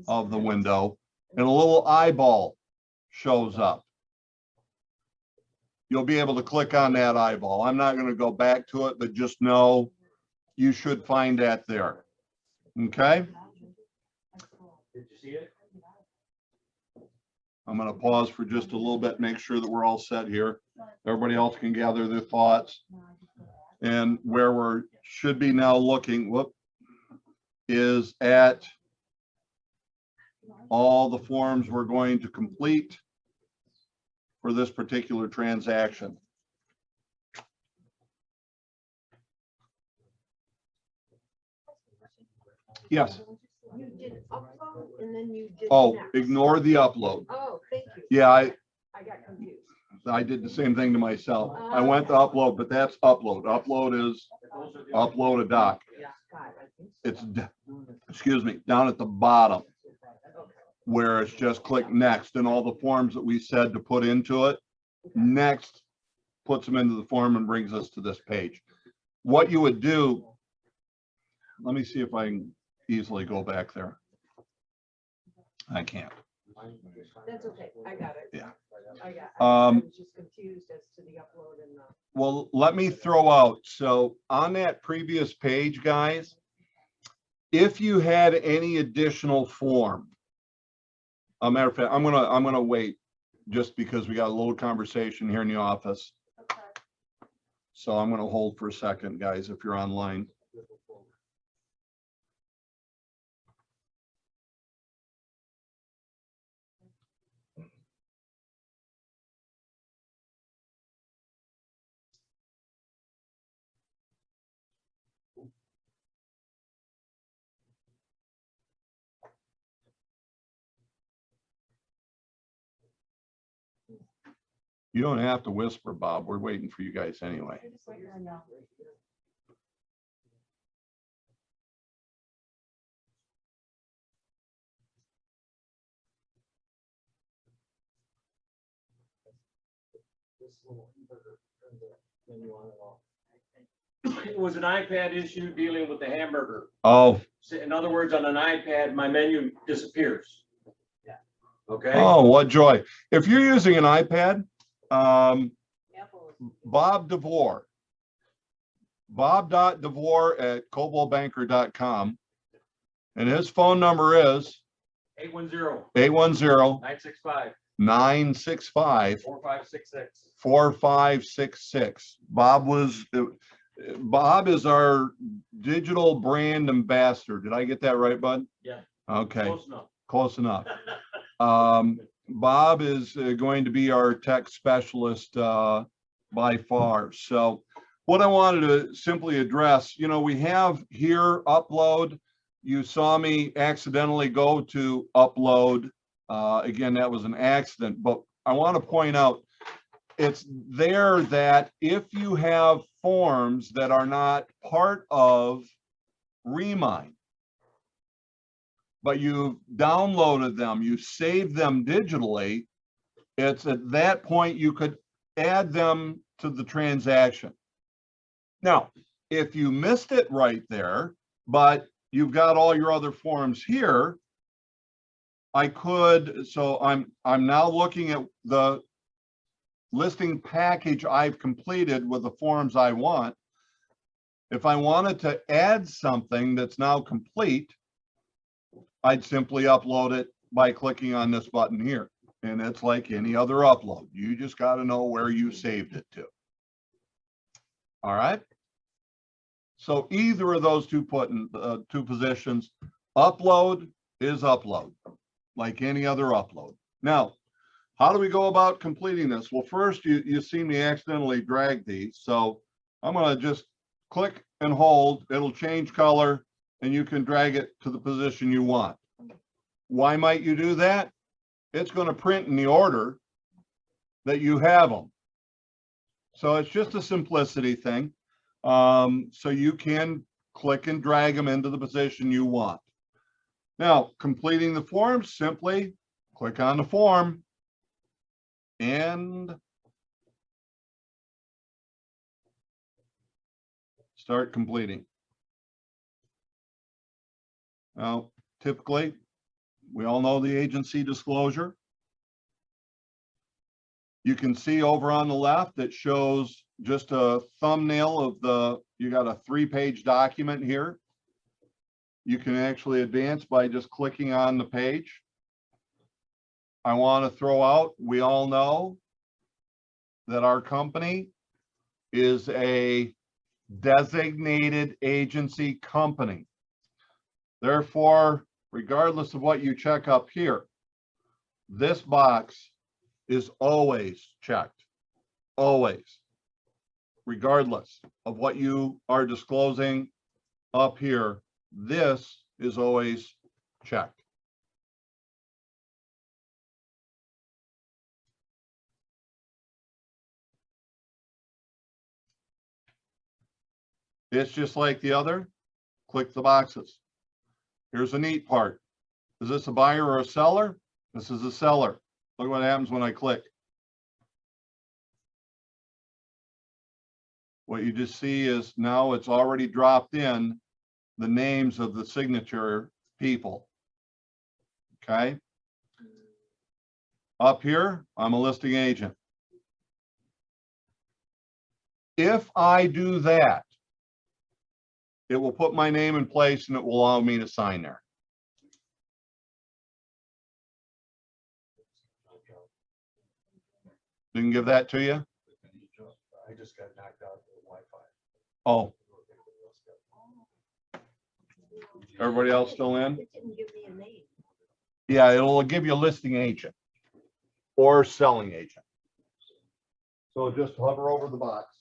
of the window, and a little eyeball shows up. You'll be able to click on that eyeball. I'm not going to go back to it, but just know you should find that there. Okay? Did you see it? I'm going to pause for just a little bit, make sure that we're all set here. Everybody else can gather their thoughts. And where we should be now looking, is at all the forms we're going to complete for this particular transaction. Yes. You did upload and then you did. Oh, next. ignore the upload. Oh, thank you. Yeah, I got confused. I did the same thing to myself. I went to upload, but that's upload. Upload is upload a doc. Yeah, got it. It's, excuse me, down at the bottom where it's just click next and all the forms that we said to put into it. Next puts them into the form and brings us to this page. What you would do, let me see if I can easily go back there. I can't. That's okay. I got it. Yeah. I got it. I was just confused as to the upload and the. Well, let me throw out. So on that previous page, guys, if you had any additional form, a matter of fact, I'm gonna wait just because we got a little conversation here in the office. Okay. So I'm gonna hold for a second, guys, if you're online. You don't have to whisper, Bob. We're waiting for you guys anyway. This little inverter turns the menu on and off. It was an iPad issue dealing with the hamburger. Oh, So in other words, on an iPad, my menu disappears. Yeah. Okay, oh, what joy. If you're using an iPad, Apple is. Bob DeVore, bob.devore@cobaltbanker.com. And his phone number is 810 810 965 965 4566. 4566. Bob is our digital brand ambassador. Did I get that right, bud? Yeah. Okay, Close enough. close enough. Bob is going to be our tech specialist by far. So what I wanted to simply address, we have here upload. You saw me accidentally go to upload. Again, that was an accident, but I want to point out it's there that if you have forms that are not part of Remine, but you've downloaded them, you saved them digitally, it's at that point you could add them to the transaction. Now, if you missed it right there, but you've got all your other forms here, so I'm now looking at the listing package I've completed with the forms I want. If I wanted to add something that's now complete, I'd simply upload it by clicking on this button here. And it's like any other upload. You just got to know where you saved it to. All right. So either of those two positions, upload is upload, like any other upload. Now, how do we go about completing this? Well, first, you see me accidentally drag these. So I'm going to just click and hold. It'll change color, and you can drag it to the position you want. Why might you do that? It's going to print in the order that you have them. So it's just a simplicity thing. So you can click and drag them into the position you want. Now, completing the form, simply click on the form and start completing. Now, typically, we all know the agency disclosure. You can see over on the left, it shows just a thumbnail of you got a 3-page document here. You can actually advance by just clicking on the page. I want to throw out, we all know that our company is a designated agency company. Therefore, regardless of what you check up here, this box is always checked, always, regardless of what you are disclosing up here. This is always checked. It's just like the other. Click the boxes. Here's a neat part. Is this a buyer or a seller? This is a seller. Look what happens when I click. What you just see is now it's already dropped in the names of the signature people. Okay. Up here, I'm a listing agent. If I do that, it will put my name in place and it will allow me to sign there. Didn't give that to you? I just got knocked out of the Wi-Fi. Oh, everybody else still in? It didn't give me a name. Yeah, it'll give you a listing agent or selling agent. So just hover over the box.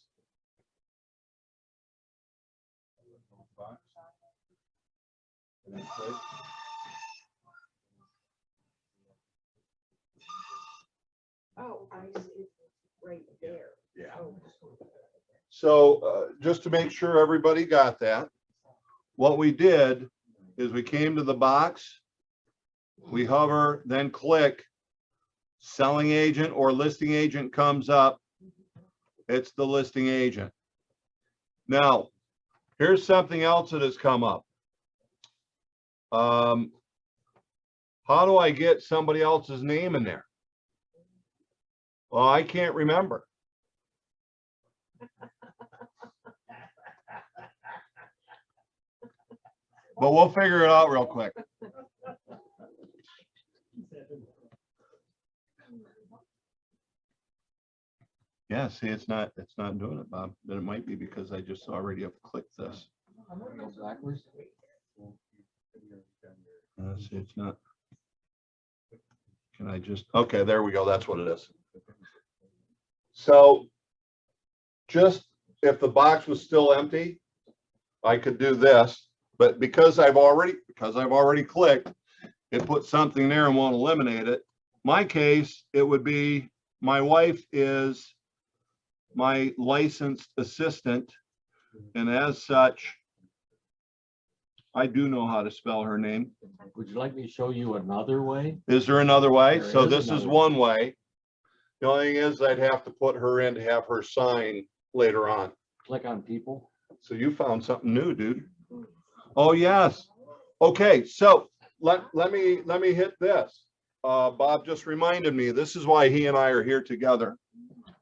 And then click. Oh, I see it right there. Yeah. Oh. So just to make sure everybody got that, what we did is we came to the box, we hover, then click, selling agent or listing agent comes up. It's the listing agent. Now, here's something else that has come up. How do I get somebody else's name in there? Well, I can't remember. But we'll figure it out real quick. Yeah, see, it's not doing it, Bob. Then it might be because I just already have clicked this. See, it's not. Can I just, okay, there we go. That's what it is. So just if the box was still empty, I could do this, but because I've already clicked, it put something there and won't eliminate it. My case, it would be my wife is my licensed assistant, and as such, I do know how to spell her name. Would you like me to show you another way? Is there another way? There So is this is another one way. The only thing is I'd have to put her in to have her sign later on. Click on people. So you found something new, dude. Oh, yes. Okay, so let me hit this. Bob just reminded me, this is why he and I are here together.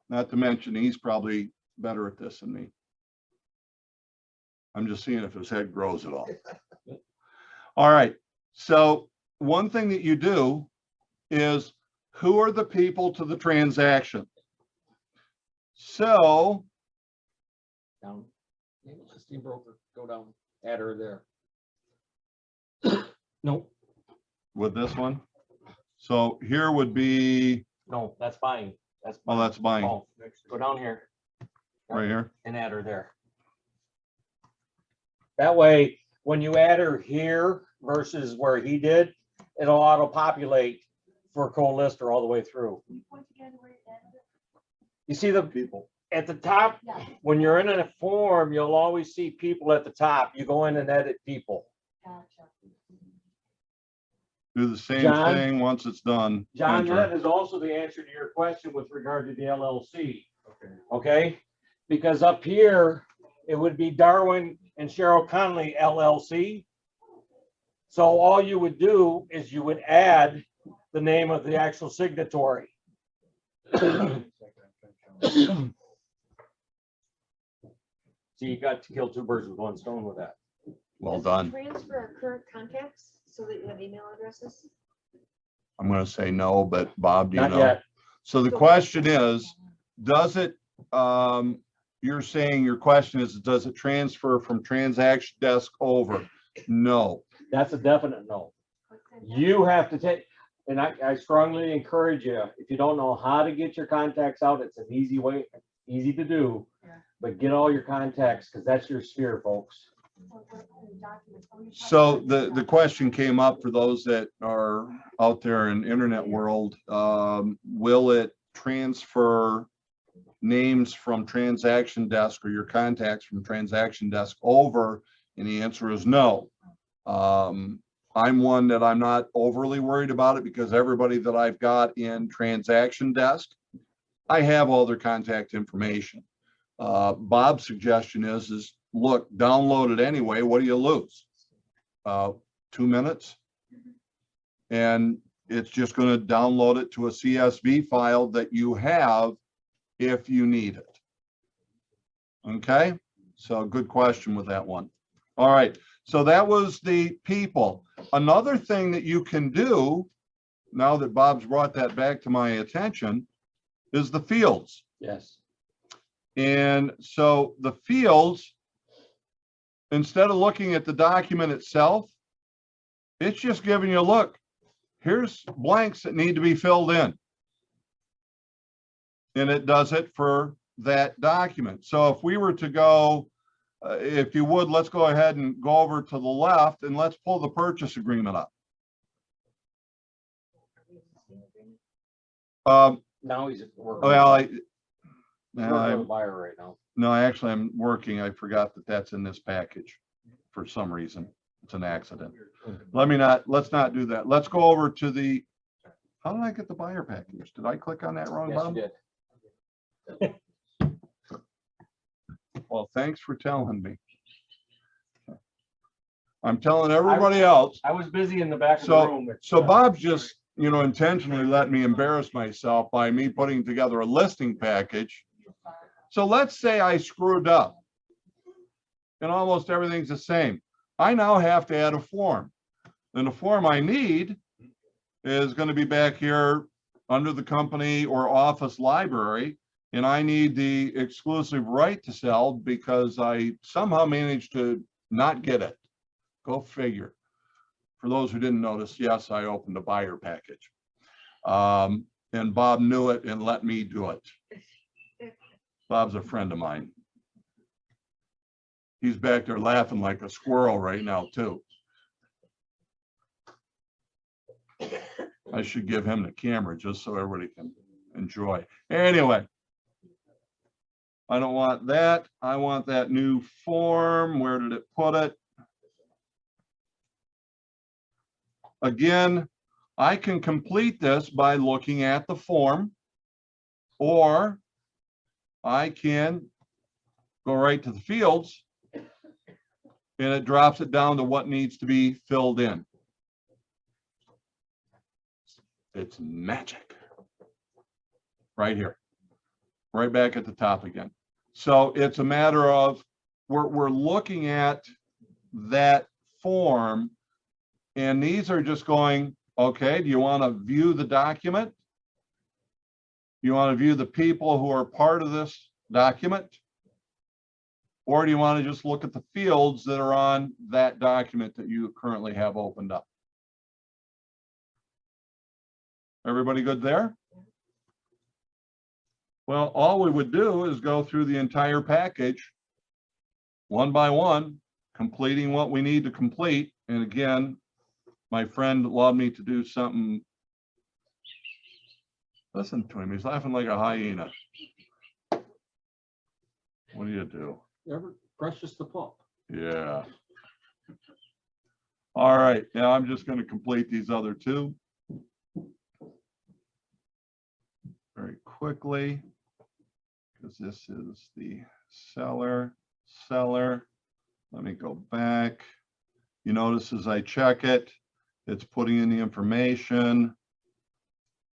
Not to mention, he's probably better at this than me. I'm just seeing if his head grows at all. All right, so one thing that you do is, who are the people to the transaction? So Down. Name of listing broker. Go down. Add her there. No, with this one, so here would be, no, that's buying. That's oh, that's buying Oh, go down here right here. and add her there. That way, when you add her here versus where he did, it'll auto-populate for co-lister all the way through. You see the People. at the top, Yeah. when you're in a form, you'll always see people at the top. You go in and edit people. Gotcha. Do the same John? thing once it's done. John, Enter. that is also the answer to your question with regard to the LLC. Okay. Okay? Because up here, it would be Darwin and Cheryl Conley LLC. So all you would do is you would add the name of the actual signatory. So you got to kill two birds with one stone with that. Well Does it done. Transfer our current contacts so that you have email addresses? I'm gonna say no, but Bob, do you Not know? yet. So the question is, does it, you're saying your question is, does it transfer from transaction desk over? No. That's a definite no. You have to take, and I strongly encourage you, if you don't know how to get your contacts out, it's an easy way, easy to do. Yeah. But get all your contacts, because that's your sphere, folks. So the question came up for those that are out there in internet world, will it transfer names from transaction desk or your contacts from transaction desk over? And the answer is no. I'm one that I'm not overly worried about it because everybody that I've got in transaction desk, I have all their contact information. Bob's suggestion is look, download it anyway. What do you lose? 2 minutes. And it's just going to download it to a CSV file that you have if you need it. Okay, so good question with that one. All right, so that was the people. Another thing that you can do, now that Bob's brought that back to my attention, is the fields. Yes. And so the fields, instead of looking at the document itself, it's just giving you a look. Here's blanks that need to be filled in. And it does it for that document. So if we were to go, if you would, let's go ahead and go over to the left and let's pull the purchase agreement up. Now he's at work. Well, We're the buyer right now. no, actually I'm working. I forgot that that's in this package for some reason. It's an accident. Let's not do that. Let's go over to the, how did I get the buyer package? Did I click on that wrong Yes, you button? did. Well, thanks for telling me. I'm telling everybody else. I was busy in the back of the So, room. so Bob's just, intentionally let me embarrass myself by me putting together a listing package. So let's say I screwed up and almost everything's the same. I now have to add a form. And the form I need is going to be back here under the company or office library. And I need the exclusive right to sell because I somehow managed to not get it. Go figure. For those who didn't notice, yes, I opened a buyer package. And Bob knew it and let me do it. Bob's a friend of mine. He's back there laughing like a squirrel right now, too. I should give him the camera just so everybody can enjoy. Anyway, I don't want that. I want that new form. Where did it put it? Again, I can complete this by looking at the form, or I can go right to the fields and it drops it down to what needs to be filled in. It's magic. Right here, right back at the top again. So it's a matter of we're looking at that form, and these are just going, okay, do you want to view the document? You want to view the people who are part of this document? Or do you want to just look at the fields that are on that document that you currently have opened up? Everybody good there? Well, all we would do is go through the entire package one by one, completing what we need to complete. And again, my friend allowed me to do something. Listen to him, he's laughing like a hyena. What do you do? Ever precious the pup. Yeah. All right, now I'm just going to complete these other two very quickly, because this is the seller. Let me go back. You notice as I check it, it's putting in the information.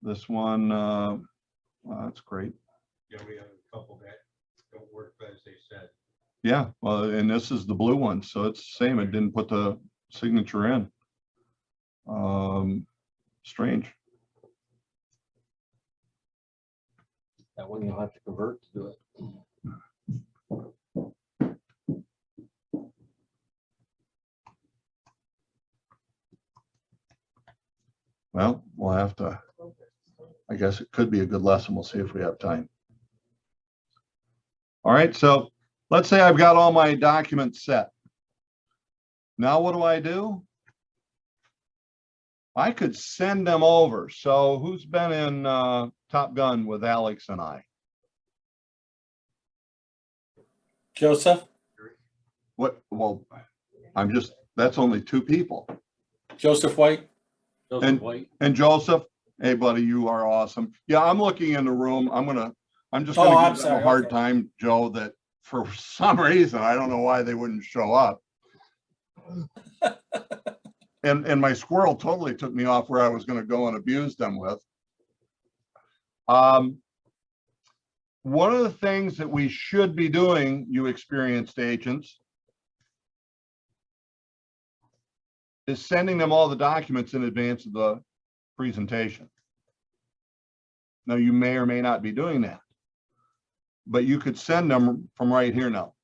This one, wow, that's great. Yeah, we have a couple that don't work as they said. Yeah, well, and this is the blue one, so it's the same. It didn't put the signature in. Strange. That one you'll have to convert to do it. Well, we'll have to, I guess it could be a good lesson. We'll see if we have time. All right, so let's say I've got all my documents set. Now what do? I could send them over. So who's been in Top Gun with Alex and I? Joseph, What? Well, that's only two people. Joseph White. Joseph White. And Joseph, hey buddy, you are awesome. Yeah, I'm looking in the room. I'm just Oh, gonna I'm give them sorry, a hard okay. time, Joe, that for some reason, I don't know why they wouldn't show up. And my squirrel totally took me off where I was gonna go and abuse them with. One of the things that we should be doing, you experienced agents, is sending them all the documents in advance of the presentation. Now, you may or may not be doing that, but you could send them from right here now.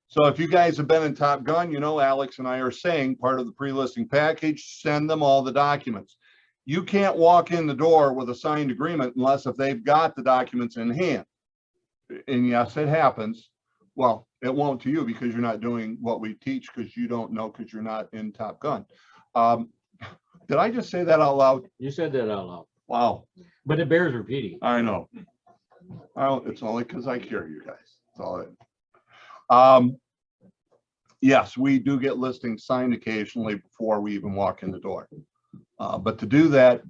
So if you guys have been in Top Gun, Alex and I are saying part of the pre-listing package, send them all the documents. You can't walk in the door with a signed agreement unless if they've got the documents in hand. And yes, it happens. Well, it won't to you because you're not doing what we teach because you don't know because you're not in Top Gun. Did I just say that out loud? You said that out loud, Wow. but it bears repeating. I know. It's only because I care you guys. That's all it. Yes, we do get listings signed occasionally before we even walk in the door. But to do that,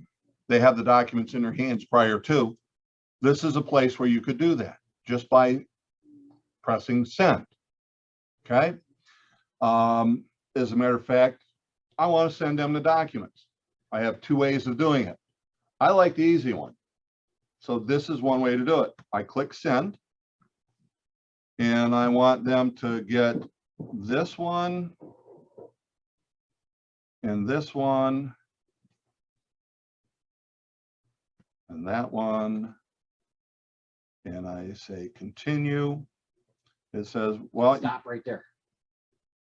they have the documents in their hands prior to. This is a place where you could do that just by pressing send. Okay. As a matter of fact, I want to send them the documents. I have two ways of doing it. I like the easy one. So this is one way to do it. I click send. And I want them to get this one and this one and that one. And I say continue. It says, well, Stop right there.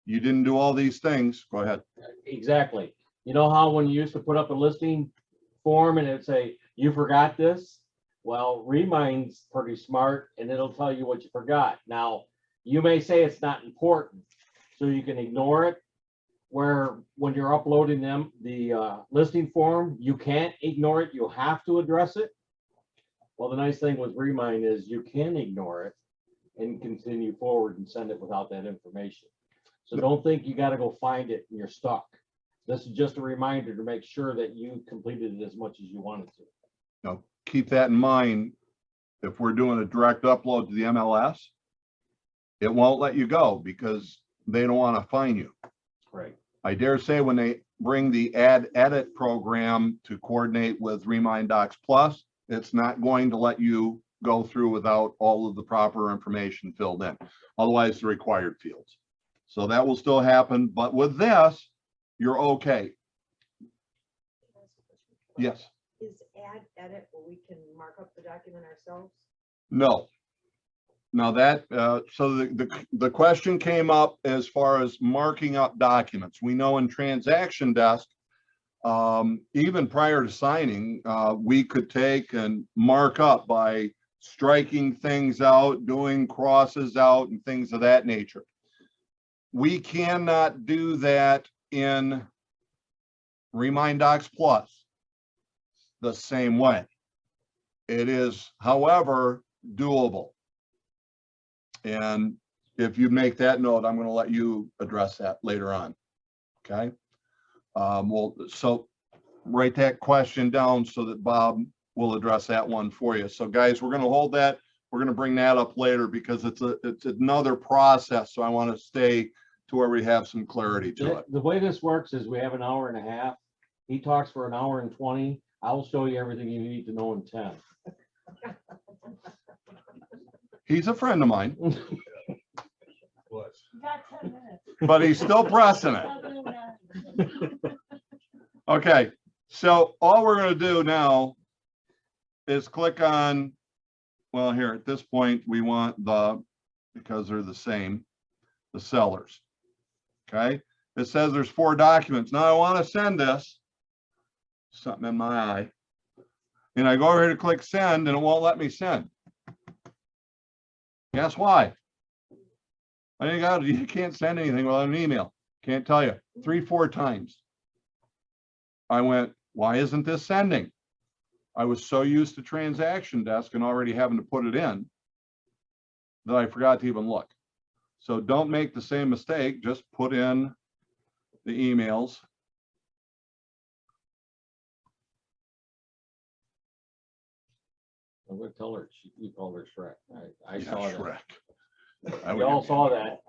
you didn't do all these things. Go ahead. Exactly. You know how when you used to put up a listing form and it'd say, you forgot this? Well, Remine's pretty smart and it'll tell you what you forgot. Now, you may say it's not important, so you can ignore it. Where when you're uploading the listing form, you can't ignore it. You have to address it. Well, the nice thing with Remine is you can ignore it and continue forward and send it without that information. So don't think you got to go find it and you're stuck. This is just a reminder to make sure that you completed it as much as you wanted to. Now, keep that in mind. If we're doing a direct upload to the MLS, it won't let you go because they don't want to fine you. Right. I dare say when they bring the add edit program to coordinate with Remine Docs Plus, it's not going to let you go through without all of the proper information filled in. Otherwise, the required fields. So that will still happen, but with this, you're okay. Yes. Is add edit where we can mark up the document ourselves? No. Now that, so the question came up as far as marking up documents. We know in Transaction Desk, even prior to signing, we could take and mark up by striking things out, doing crosses out and things of that nature. We cannot do that in Remine Docs Plus the same way. It is, however, doable. And if you make that note, I'm going to let you address that later on. Okay. Well, so write that question down so that Bob will address that one for you. So guys, we're going to hold that. We're going to bring that up later because it's another process. So I want to stay to where we have some clarity to it. The way this works is we have an hour and a half. He talks for an hour and 20. I'll show you everything you need to know in 10. He's a friend of mine, Was. You got 10 minutes. but he's still pressing it. Okay, so all we're going to do now is click on, well, here at this point, we want because they're the same, the sellers. Okay, it says there's 4 documents. Now I want to send this, something in my eye, and I go over here to click send and it won't let me send. Guess why? You can't send anything without an email. Can't tell you. 3-4 times. I went, why isn't this sending? I was so used to Transaction Desk and already having to put it in that I forgot to even look. So don't make the same mistake. Just put in the emails. I'm gonna tell her you called her Shrek. I Yeah, saw that. Shrek. We all saw that.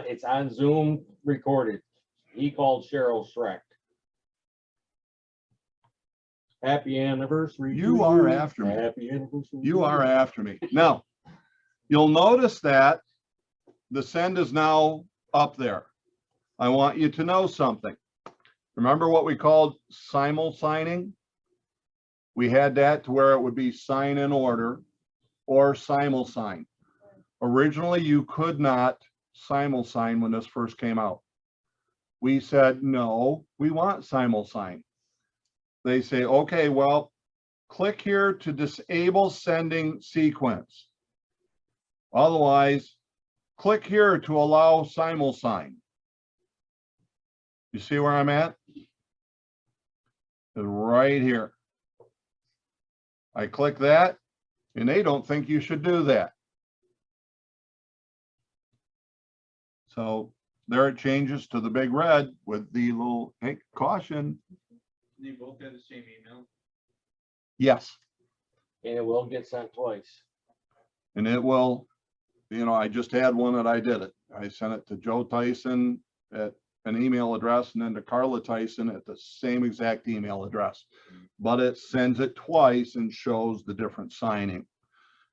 It's on Zoom recorded. He called Cheryl Shrek. Happy anniversary. You to are after me. Happy anniversary. You are after me. Now, you'll notice that the send is now up there. I want you to know something. Remember what we called simul signing? We had that to where it would be sign in order or simul sign. Originally, you could not simul sign when this first came out. We said, no, we want simul sign. They say, okay, well, click here to disable sending sequence. Otherwise, click here to allow simul sign. You see where I'm at? Right here. I click that, and they don't think you should do that. So there it changes to the big red with the little, hey, caution. They both have the same email. Yes, And it will get sent twice. and it will you know, I just had one that I did it. I sent it to Joe Tyson at an email address and then to Carla Tyson at the same exact email address. But it sends it twice and shows the different signing.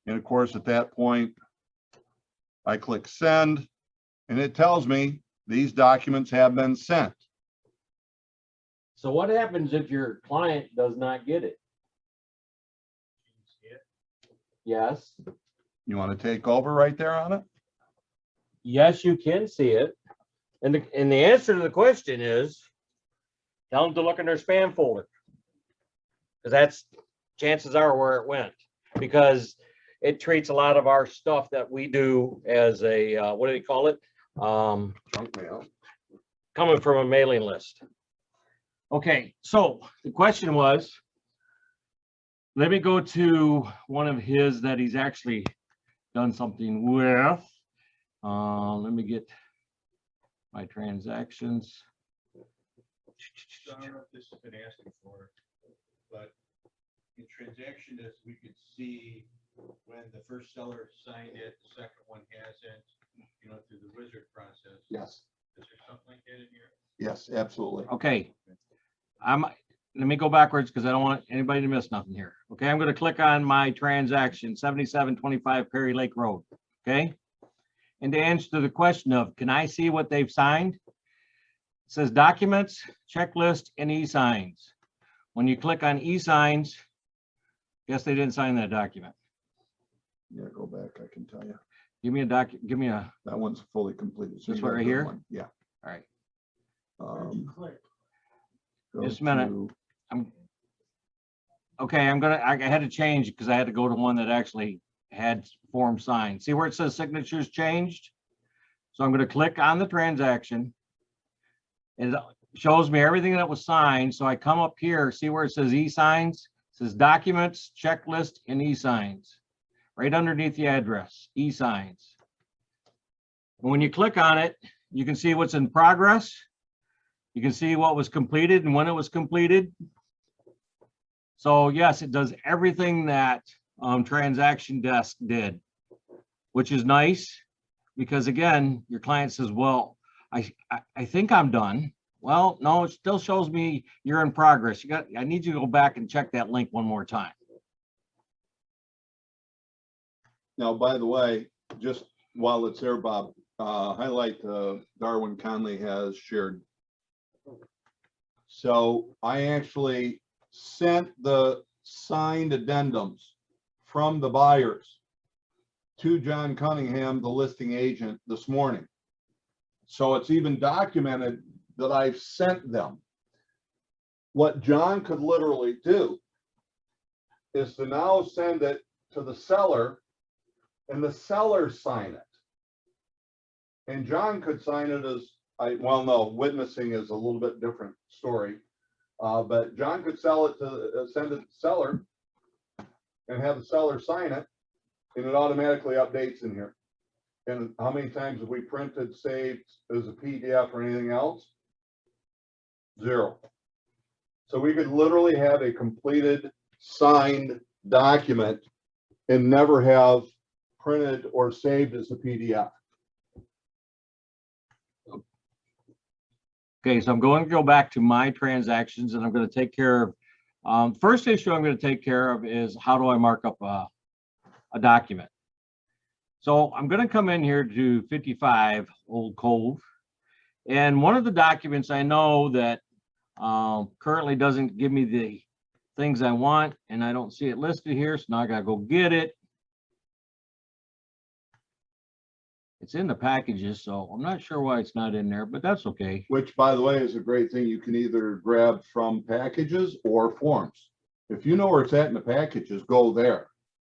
And of course, at that point, I click send and it tells me these documents have been sent. So what happens if your client does not get it? Yes, You want to take over right there on it? yes, you can see it. And the answer to the question is, tell them to look in their spam folder. Because that's, chances are where it went. Because it treats a lot of our stuff that we do as a, what do they call it? Junk mail. Coming from a mailing list. Okay, so the question was, let me go to one of his that he's actually done something with. Let me get my transactions. So I don't know if this has been asking for, but in transaction list, we could see when the first seller signed it, the second one hasn't, you know, through the wizard process. Yes, Is there something like that in here? yes, absolutely. Okay. Let me go backwards because I don't want anybody to miss nothing here. Okay, I'm gonna click on my transaction, 7725 Perry Lake Road, okay? And to answer the question of, can I see what they've signed? It says documents, checklist, and e-signs. When you click on e-signs, guess they didn't sign that document. Yeah, go back, I can tell you. Give me a, That one's fully completed. So This you one got right a good here? one. Yeah. all right, Where'd you Um, click? go Just a minute. to- okay, I had to change because I had to go to one that actually had form signed. See where it says signatures changed? So I'm gonna click on the transaction. It shows me everything that was signed. So I come up here, see where it says e-signs? It says documents, checklist, and e-signs. Right underneath the address, e-signs. And when you click on it, you can see what's in progress. You can see what was completed and when it was completed. So yes, it does everything that transaction desk did, which is nice because again, your client says, well, I think I'm done. Well, no, it still shows me you're in progress. I need you to go back and check that link one more time. Now, by the way, just while it's there, Bob, highlight Darwin Conley has shared. So I actually sent the signed addendums from the buyers to John Cunningham, the listing agent, this morning. So it's even documented that I've sent them. What John could literally do is to now send it to the seller and the seller sign it. And John could sign it as, well, no, witnessing is a little bit different story. But John could send it to the seller and have the seller sign it, and it automatically updates in here. And how many times have we printed, saved as a PDF or anything else? 0. So we could literally have a completed signed document and never have printed or saved as a PDF. Okay, so I'm going to go back to my transactions and I'm going to take care of, first issue I'm going to take care of is how do I mark up a document? So I'm going to come in here to 55 Old Cove. And one of the documents I know that currently doesn't give me the things I want and I don't see it listed here. So now I got to go get it. It's in the packages, so I'm not sure why it's not in there, but that's okay. Which, by the way, is a great thing. You can either grab from packages or forms. If you know where it's at in the packages, go there.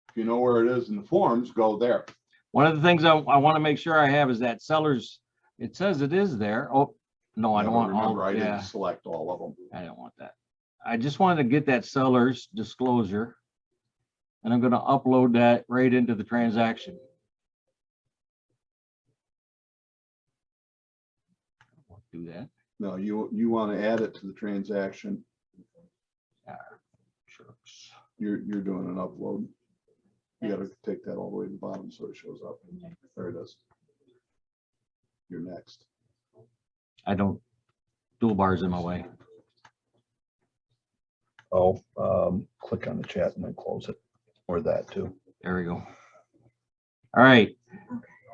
If you know where it is in the forms, go there. One of the things I want to make sure I have is that seller's, it says it is there. Oh, no, I Yeah, don't but want all, remember, I yeah, didn't select all of them. I don't want that. I just wanted to get that seller's disclosure. And I'm going to upload that right into the transaction. Do that. No, you want to add it to the transaction. Shucks. You're doing an upload. You gotta take that all the way to the bottom so it shows up. There it is. You're next. I don't, toolbar's in my way. Oh, click on the chat and then close it, or that too. There we go. All right.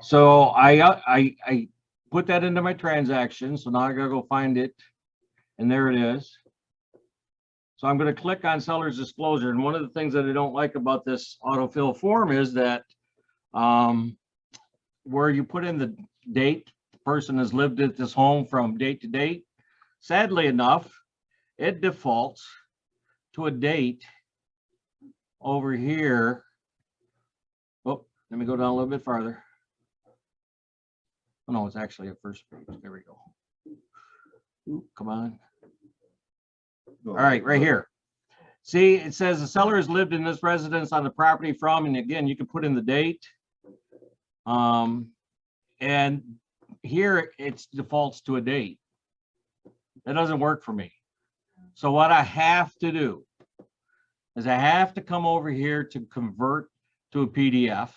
So I put that into my transaction. So now I gotta go find it. And there it is. So I'm going to click on seller's disclosure. And one of the things that I don't like about this autofill form is that where you put in the date, the person has lived at this home from date to date. Sadly enough, it defaults to a date over here. Oh, let me go down a little bit farther. Oh, no, it's actually a first page. There we go. Ooh, come on. All right, right here. See, it says the seller has lived in this residence on the property from, and again, you can put in the date. And here it defaults to a date. That doesn't work for me. So what I have to do is I have to come over here to convert to a PDF.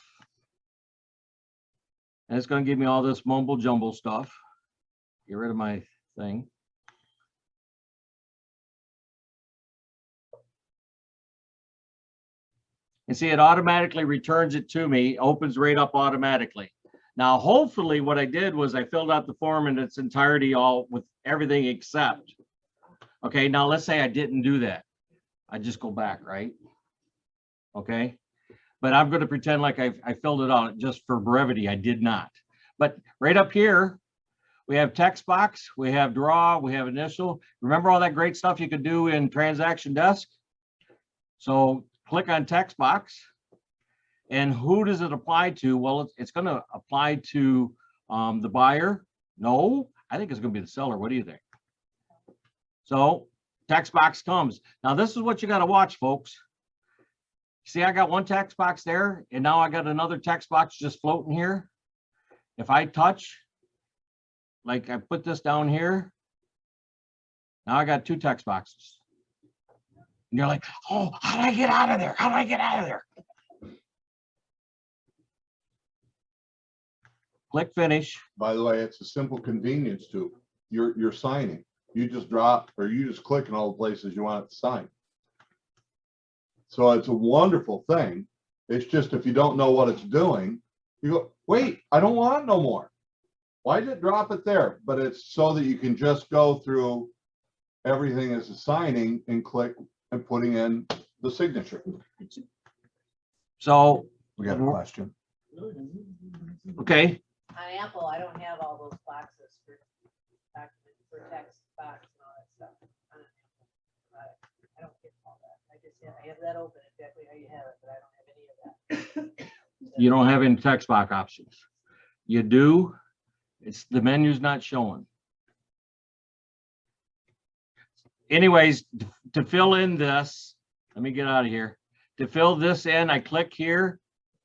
And it's going to give me all this mumble jumble stuff. Get rid of my thing. And see, it automatically returns it to me, opens right up automatically. Now, hopefully what I did was I filled out the form in its entirety, all with everything except. Okay, now let's say I didn't do that. I just go back, right? Okay, but I'm going to pretend like I filled it out just for brevity. I did not. But right up here, we have text box, we have draw, we have initial. Remember all that great stuff you could do in transaction desk? So click on text box, and who does it apply to? Well, it's going to apply to the buyer. No, I think it's going to be the seller. What do you think? So text box comes. Now this is what you got to watch, folks. See, I got one text box there, and now I got another text box just floating here. If I touch, like I put this down here, now I got two text boxes. And you're like, oh, how do I get out of there? How do I get out of there? Click finish. By the way, it's a simple convenience too. You're signing. You just drop or you just click in all the places you want it to sign. So it's a wonderful thing. It's just if you don't know what it's doing, you go, wait, I don't want it no more. Why did it drop it there? But it's so that you can just go through everything as a signing and click and putting in the signature. So, We got a question. okay, On Apple, I don't have all those boxes for documents, for text box and all that stuff. On Apple. I don't get all that. I have that open exactly how you have it, but I don't have any of that. you don't have any text box options. You do, it's the menu's not showing. Anyways, to fill in this, let me get out of here. To fill this in, I click here,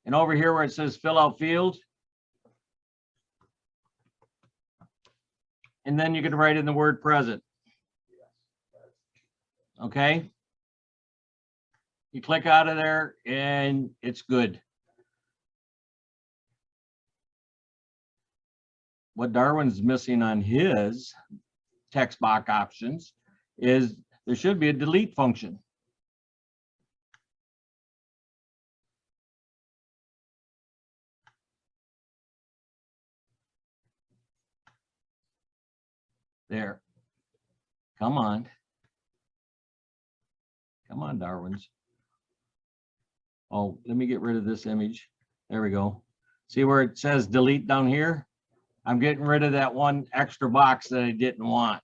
and over here where it says fill out field. And then you can write in the word present. Okay. You click out of there and it's good. What Darwin's missing on his text box options is there should be a delete function. There. Come on. Come on, Darwin's. Oh, let me get rid of this image. There we go. See where it says delete down here? I'm getting rid of that one extra box that I didn't want.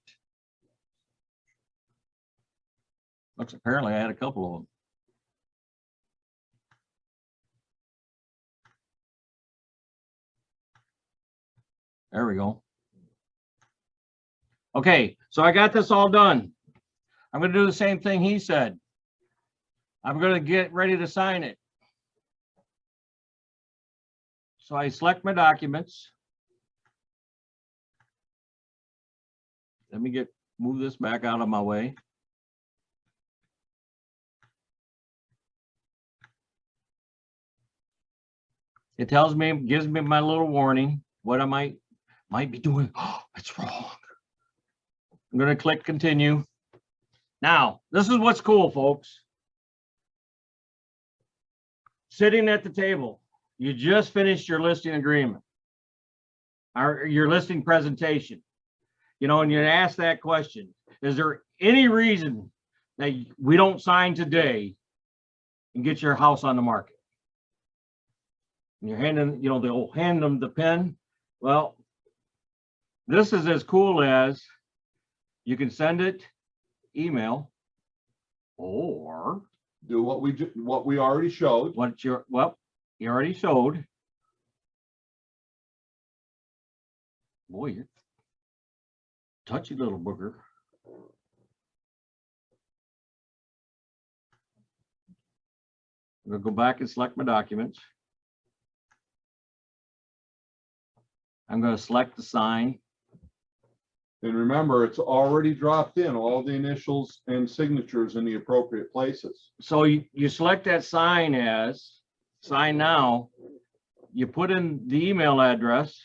Looks apparently I had a couple of them. There we go. Okay, so I got this all done. I'm going to do the same thing he said. I'm going to get ready to sign it. So I select my documents. Let me move this back out of my way. It tells me, gives me my little warning, what I might be doing. Oh, it's wrong. I'm gonna click continue. Now, this is what's cool, folks. Sitting at the table, you just finished your listing agreement, or your listing presentation. You know, and you ask that question, is there any reason that we don't sign today and get your house on the market? And you're handing, you know, they'll hand them the pen. Well, this is as cool as you can send it email, or Do what we already showed. what you're, well, you already showed. Boy, you're touchy little booger. I'm gonna go back and select my documents. I'm gonna select the sign. And remember, it's already dropped in all the initials and signatures in the appropriate places. So you select that sign as sign now. You put in the email address.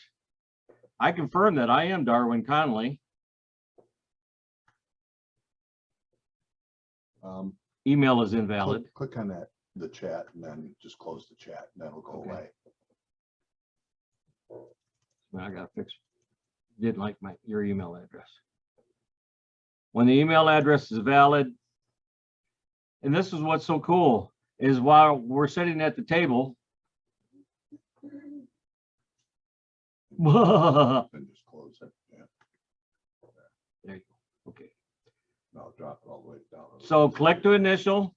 I confirm that I am Darwin Conley. Email is invalid. Click on that, the chat, and then just close the chat, and that'll go Okay. away. I gotta fix. Didn't like your email address. When the email address is valid, and this is what's so cool, is while we're sitting at the table. There And just close it, yeah. you go. Okay. I'll drop it all the way down. So click to initial,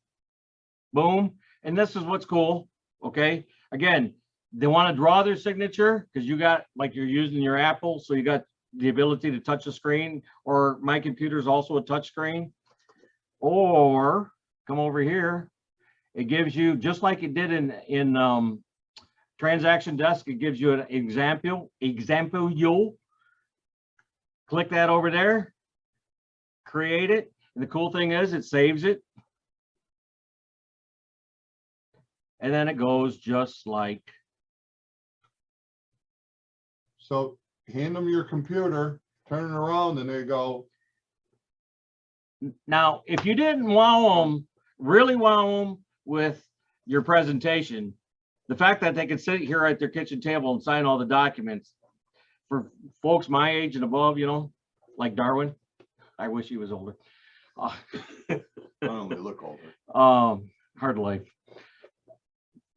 boom, and this is what's cool, okay? Again, they want to draw their signature because you got, like you're using your Apple, so you got the ability to touch the screen, or my computer is also a touch screen. Or come over here, it gives you, just like it did in Transaction Desk, it gives you an example, you'll click that over there, create it. And the cool thing is it saves it. And then it goes just like. So hand them your computer, turn it around, and they go, Now, if you didn't really wow them with your presentation, the fact that they could sit here at their kitchen table and sign all the documents, for folks my age and above, you know, like Darwin, I wish he was older. I only look older. Hard life.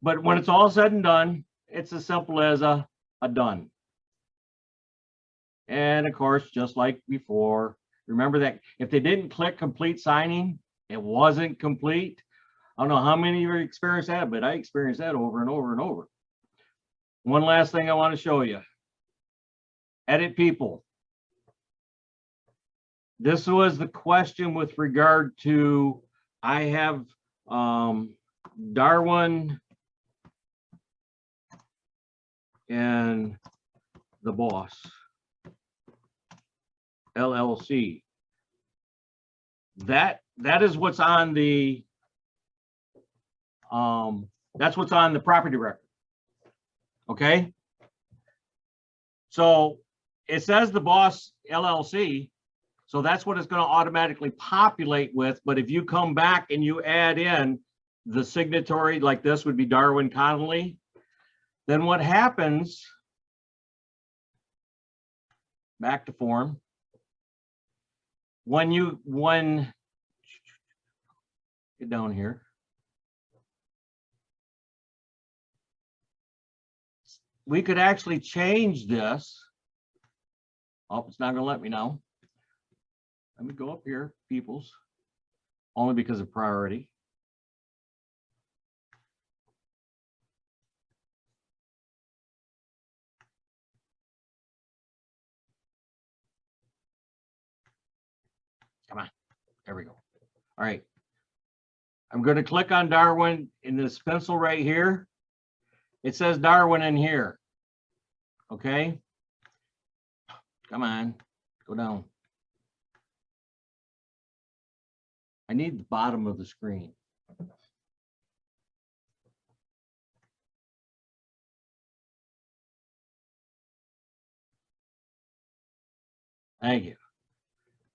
But when it's all said and done, it's as simple as a done. And of course, just like before, remember that if they didn't click complete signing, it wasn't complete. I don't know how many of you experienced that, but I experienced that over and over and over. One last thing I want to show you. Edit people. This was the question with regard to, I have Darwin and the boss, LLC. That is what's on the that's what's on the property record. Okay. So it says the boss LLC. So that's what it's going to automatically populate with. But if you come back and you add in the signatory, like this would be Darwin Connolly, then what happens, back to form, when get down here, we could actually change this. Oh, it's not going to let me now. Let me go up here, peoples, only because of priority. Come on, there we go. All right. I'm going to click on Darwin in this pencil right here. It says Darwin in here. Okay. Come on, go down. I need the bottom of the screen. Thank you.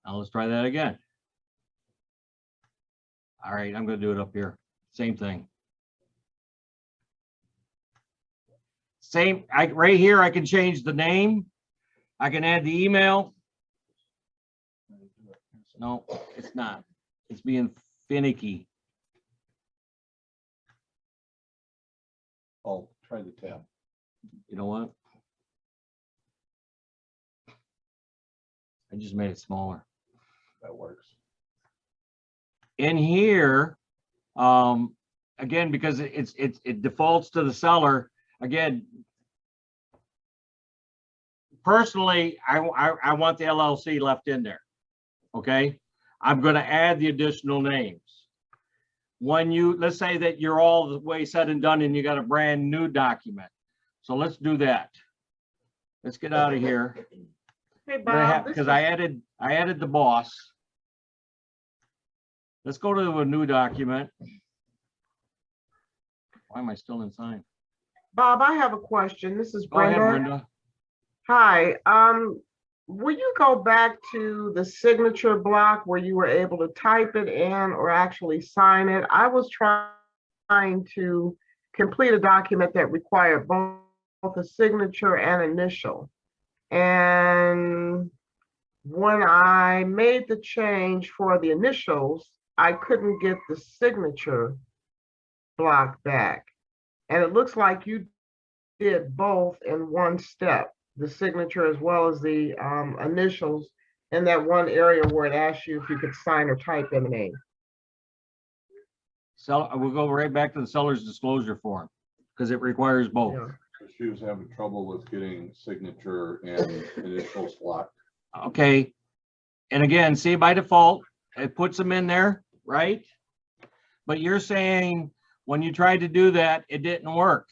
Now let's try that again. All right, I'm gonna do it up here. Same thing. Same, right here, I can change the name. I can add the email. No, it's not. It's being finicky. Oh, try the tab. You know what? I just made it smaller. That works. In here, again, because it defaults to the seller, again, personally, I want the LLC left in there. Okay, I'm going to add the additional names. When you, let's say that you're all the way said and done and you got a brand new document. So let's do that. Let's get out of here. Hey, Bob, this Because is, I added the boss. Let's go to a new document. Why am I still in sign? Bob, I have a question. This is Go ahead, Brenda. Brenda. Hi, will you go back to the signature block where you were able to type it in or actually sign it? I was trying to complete a document that required both a signature and initial. And when I made the change for the initials, I couldn't get the signature block back. And it looks like you did both in one step, the signature as well as the initials in that one area where it asks you if you could sign or type in a name. So we'll go right back to the seller's disclosure form because it requires both. Yeah. She was having trouble with getting signature and initials locked. Okay. And again, see, by default, it puts them in there, right? But you're saying when you tried to do that, it didn't work.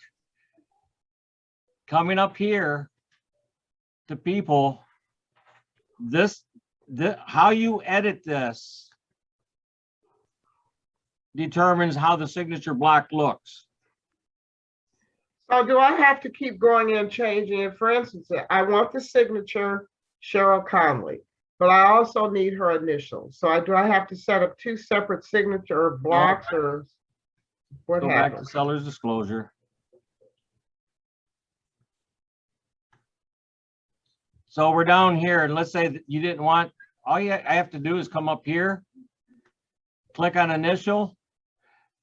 Coming up here to people, how you edit this determines how the signature block looks. So do I have to keep going in changing it? For instance, I want the signature Cheryl Conley, but I also need her initials. So do I have to set up two separate signature blocks or what Go back to happens? seller's disclosure. So we're down here and let's say that you didn't want, I have to do is come up here, click on initial.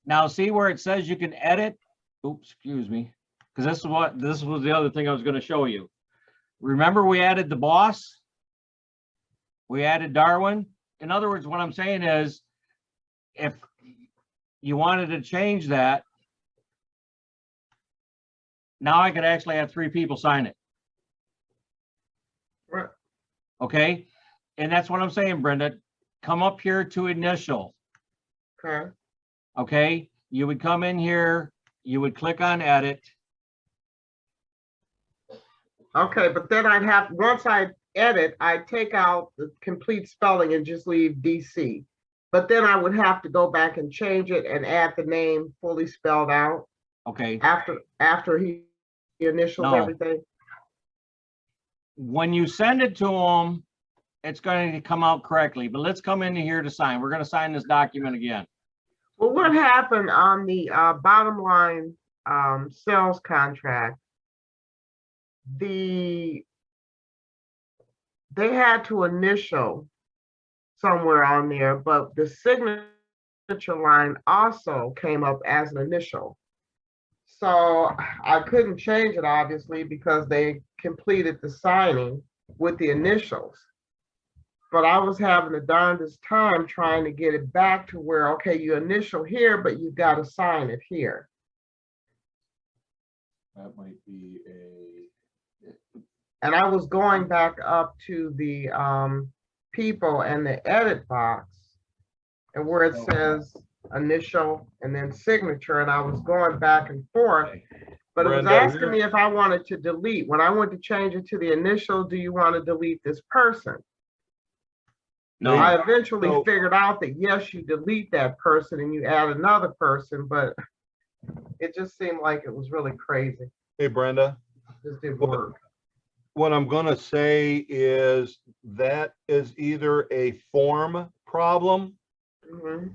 Now see where it says you can edit. Oops, excuse me. Because this was the other thing I was going to show you. Remember we added the boss? We added Darwin. In other words, what I'm saying is if you wanted to change that, now I could actually have 3 people sign it. Right. Okay. And that's what I'm saying, Brenda. Come up here to initial. Okay. Okay. You would come in here, you would click on edit. Okay, but then I'd have, once I edit, I take out the complete spelling and just leave DC. But then I would have to go back and change it and add the name fully spelled out Okay. after he initials No. everything. When you send it to them, it's going to come out correctly, but let's come into here to sign. We're going to sign this document again. Well, what happened on the bottom line sales contract? They had to initial somewhere on there, but the signature line also came up as an initial. So I couldn't change it obviously because they completed the signing with the initials. But I was having the darndest time trying to get it back to where, okay, you initial here, but you've got to sign it here. That might be a. And I was going back up to the people and the edit box and where it says initial and then signature, and I was going back and forth, but it was Brenda, asking me if I wanted to delete. When I went to change it to the initial, do you want to delete this person? No. I eventually So- figured out that yes, you delete that person and you add another person, but it just seemed like it was really crazy. Hey, Brenda, It just didn't What- work. what I'm gonna say is that is either a form problem, Mhm.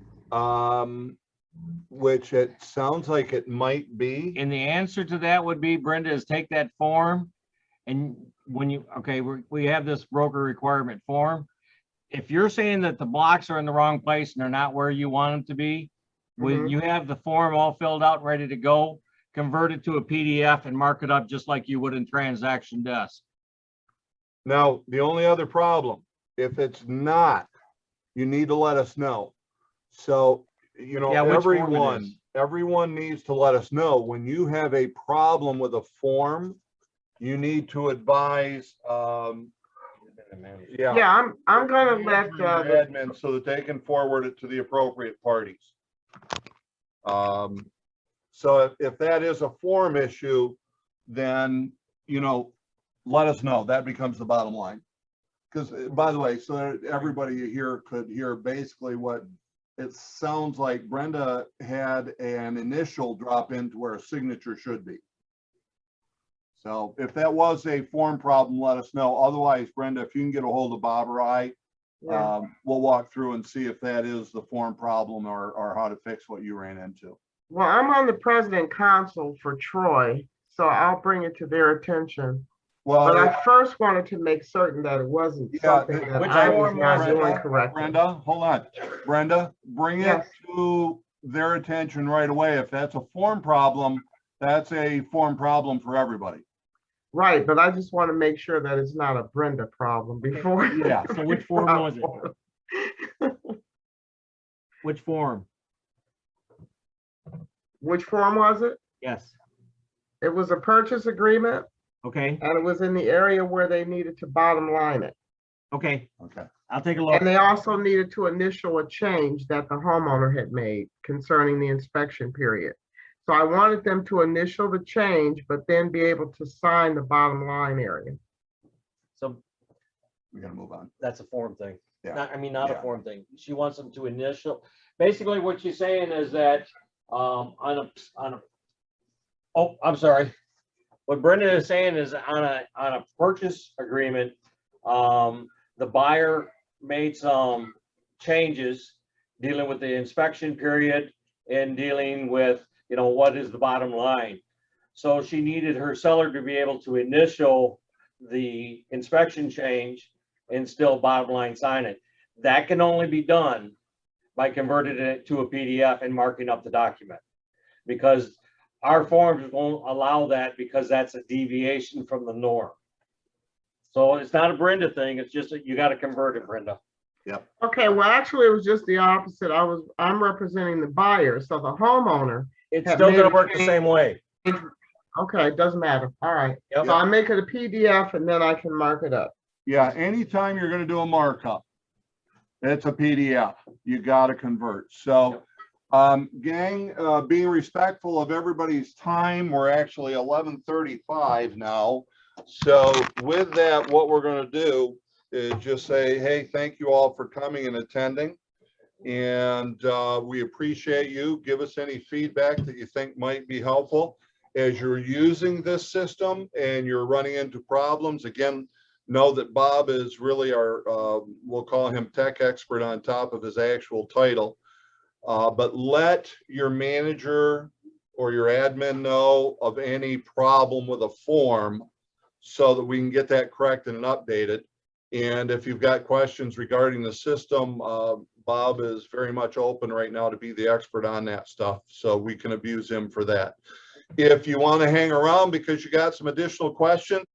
which it sounds like it might be. And the answer to that would be, Brenda, is take that form and when you, okay, we have this broker requirement form. If you're saying that the blocks are in the wrong place and they're not where you want them to be, when Mhm. you have the form all filled out, ready to go, convert it to a PDF and mark it up just like you would in transaction desk. Now, the only other problem, if it's not, you need to let us know. So, you know, Yeah, which form it is. everyone needs to let us know when you have a problem with a form, you need to advise, yeah. Yeah, I'm gonna the let, admin so that they can forward it to the appropriate parties. So if that is a form issue, then, you know, let us know. That becomes the bottom line. Because by the way, so that everybody here could hear basically what it sounds like Brenda had an initial drop into where a signature should be. So if that was a form problem, let us know. Otherwise, Brenda, if you can get a hold of Bob or I, yeah. we'll walk through and see if that is the form problem or how to fix what you ran into. Well, I'm on the president council for Troy, so I'll bring it to their attention. But Well, I first wanted to make certain that it wasn't Yeah, something that which I was form not was it? doing correctly. Brenda, hold on. Brenda, bring it Yes. to their attention right away. If that's a form problem, that's a form problem for everybody. Right, but I just want to make sure that it's not a Brenda problem before. Yeah. So which form was it? Which form? Which form was it? Yes. It was a purchase agreement, Okay, and it was in the area where they needed to bottom line it. okay, Okay. I'll take a look. And they also needed to initial a change that the homeowner had made concerning the inspection period. So I wanted them to initial the change, but then be able to sign the bottom line area. So We gotta move on. that's a form thing. Yeah. Not, I mean, not a Yeah. form thing. She wants them to initial. Basically, what she's saying is that on a oh, I'm sorry. What Brenda is saying is on a purchase agreement, the buyer made some changes dealing with the inspection period and dealing with, you know, what is the bottom line. So she needed her seller to be able to initial the inspection change and still bottom line sign it. That can only be done by converting it to a PDF and marking up the document. Because our forms won't allow that because that's a deviation from the norm. So it's not a Brenda thing, it's just that you gotta convert it, Brenda. Okay, well, actually, it was just the opposite. I'm representing the buyer, so the homeowner. It's Have still made gonna a work the change. same way. Okay, it doesn't matter. All right. Yep. So I make it a PDF and then I can mark it up. Yeah, anytime you're gonna do a markup, it's a PDF. You gotta convert. So, gang, being respectful of everybody's time, we're actually 11:35 now. So with that, what we're gonna do is just say, hey, thank you all for coming and attending. And we appreciate you. Give us any feedback that you think might be helpful. As you're using this system and you're running into problems, again, know that Bob is really our, we'll call him tech expert on top of his actual title. But let your manager or your admin know of any problem with a form so that we can get that corrected and updated. And if you've got questions regarding the system, Bob is very much open right now to be the expert on that stuff. So we can abuse him for that. If you want to hang around because you got some additional questions,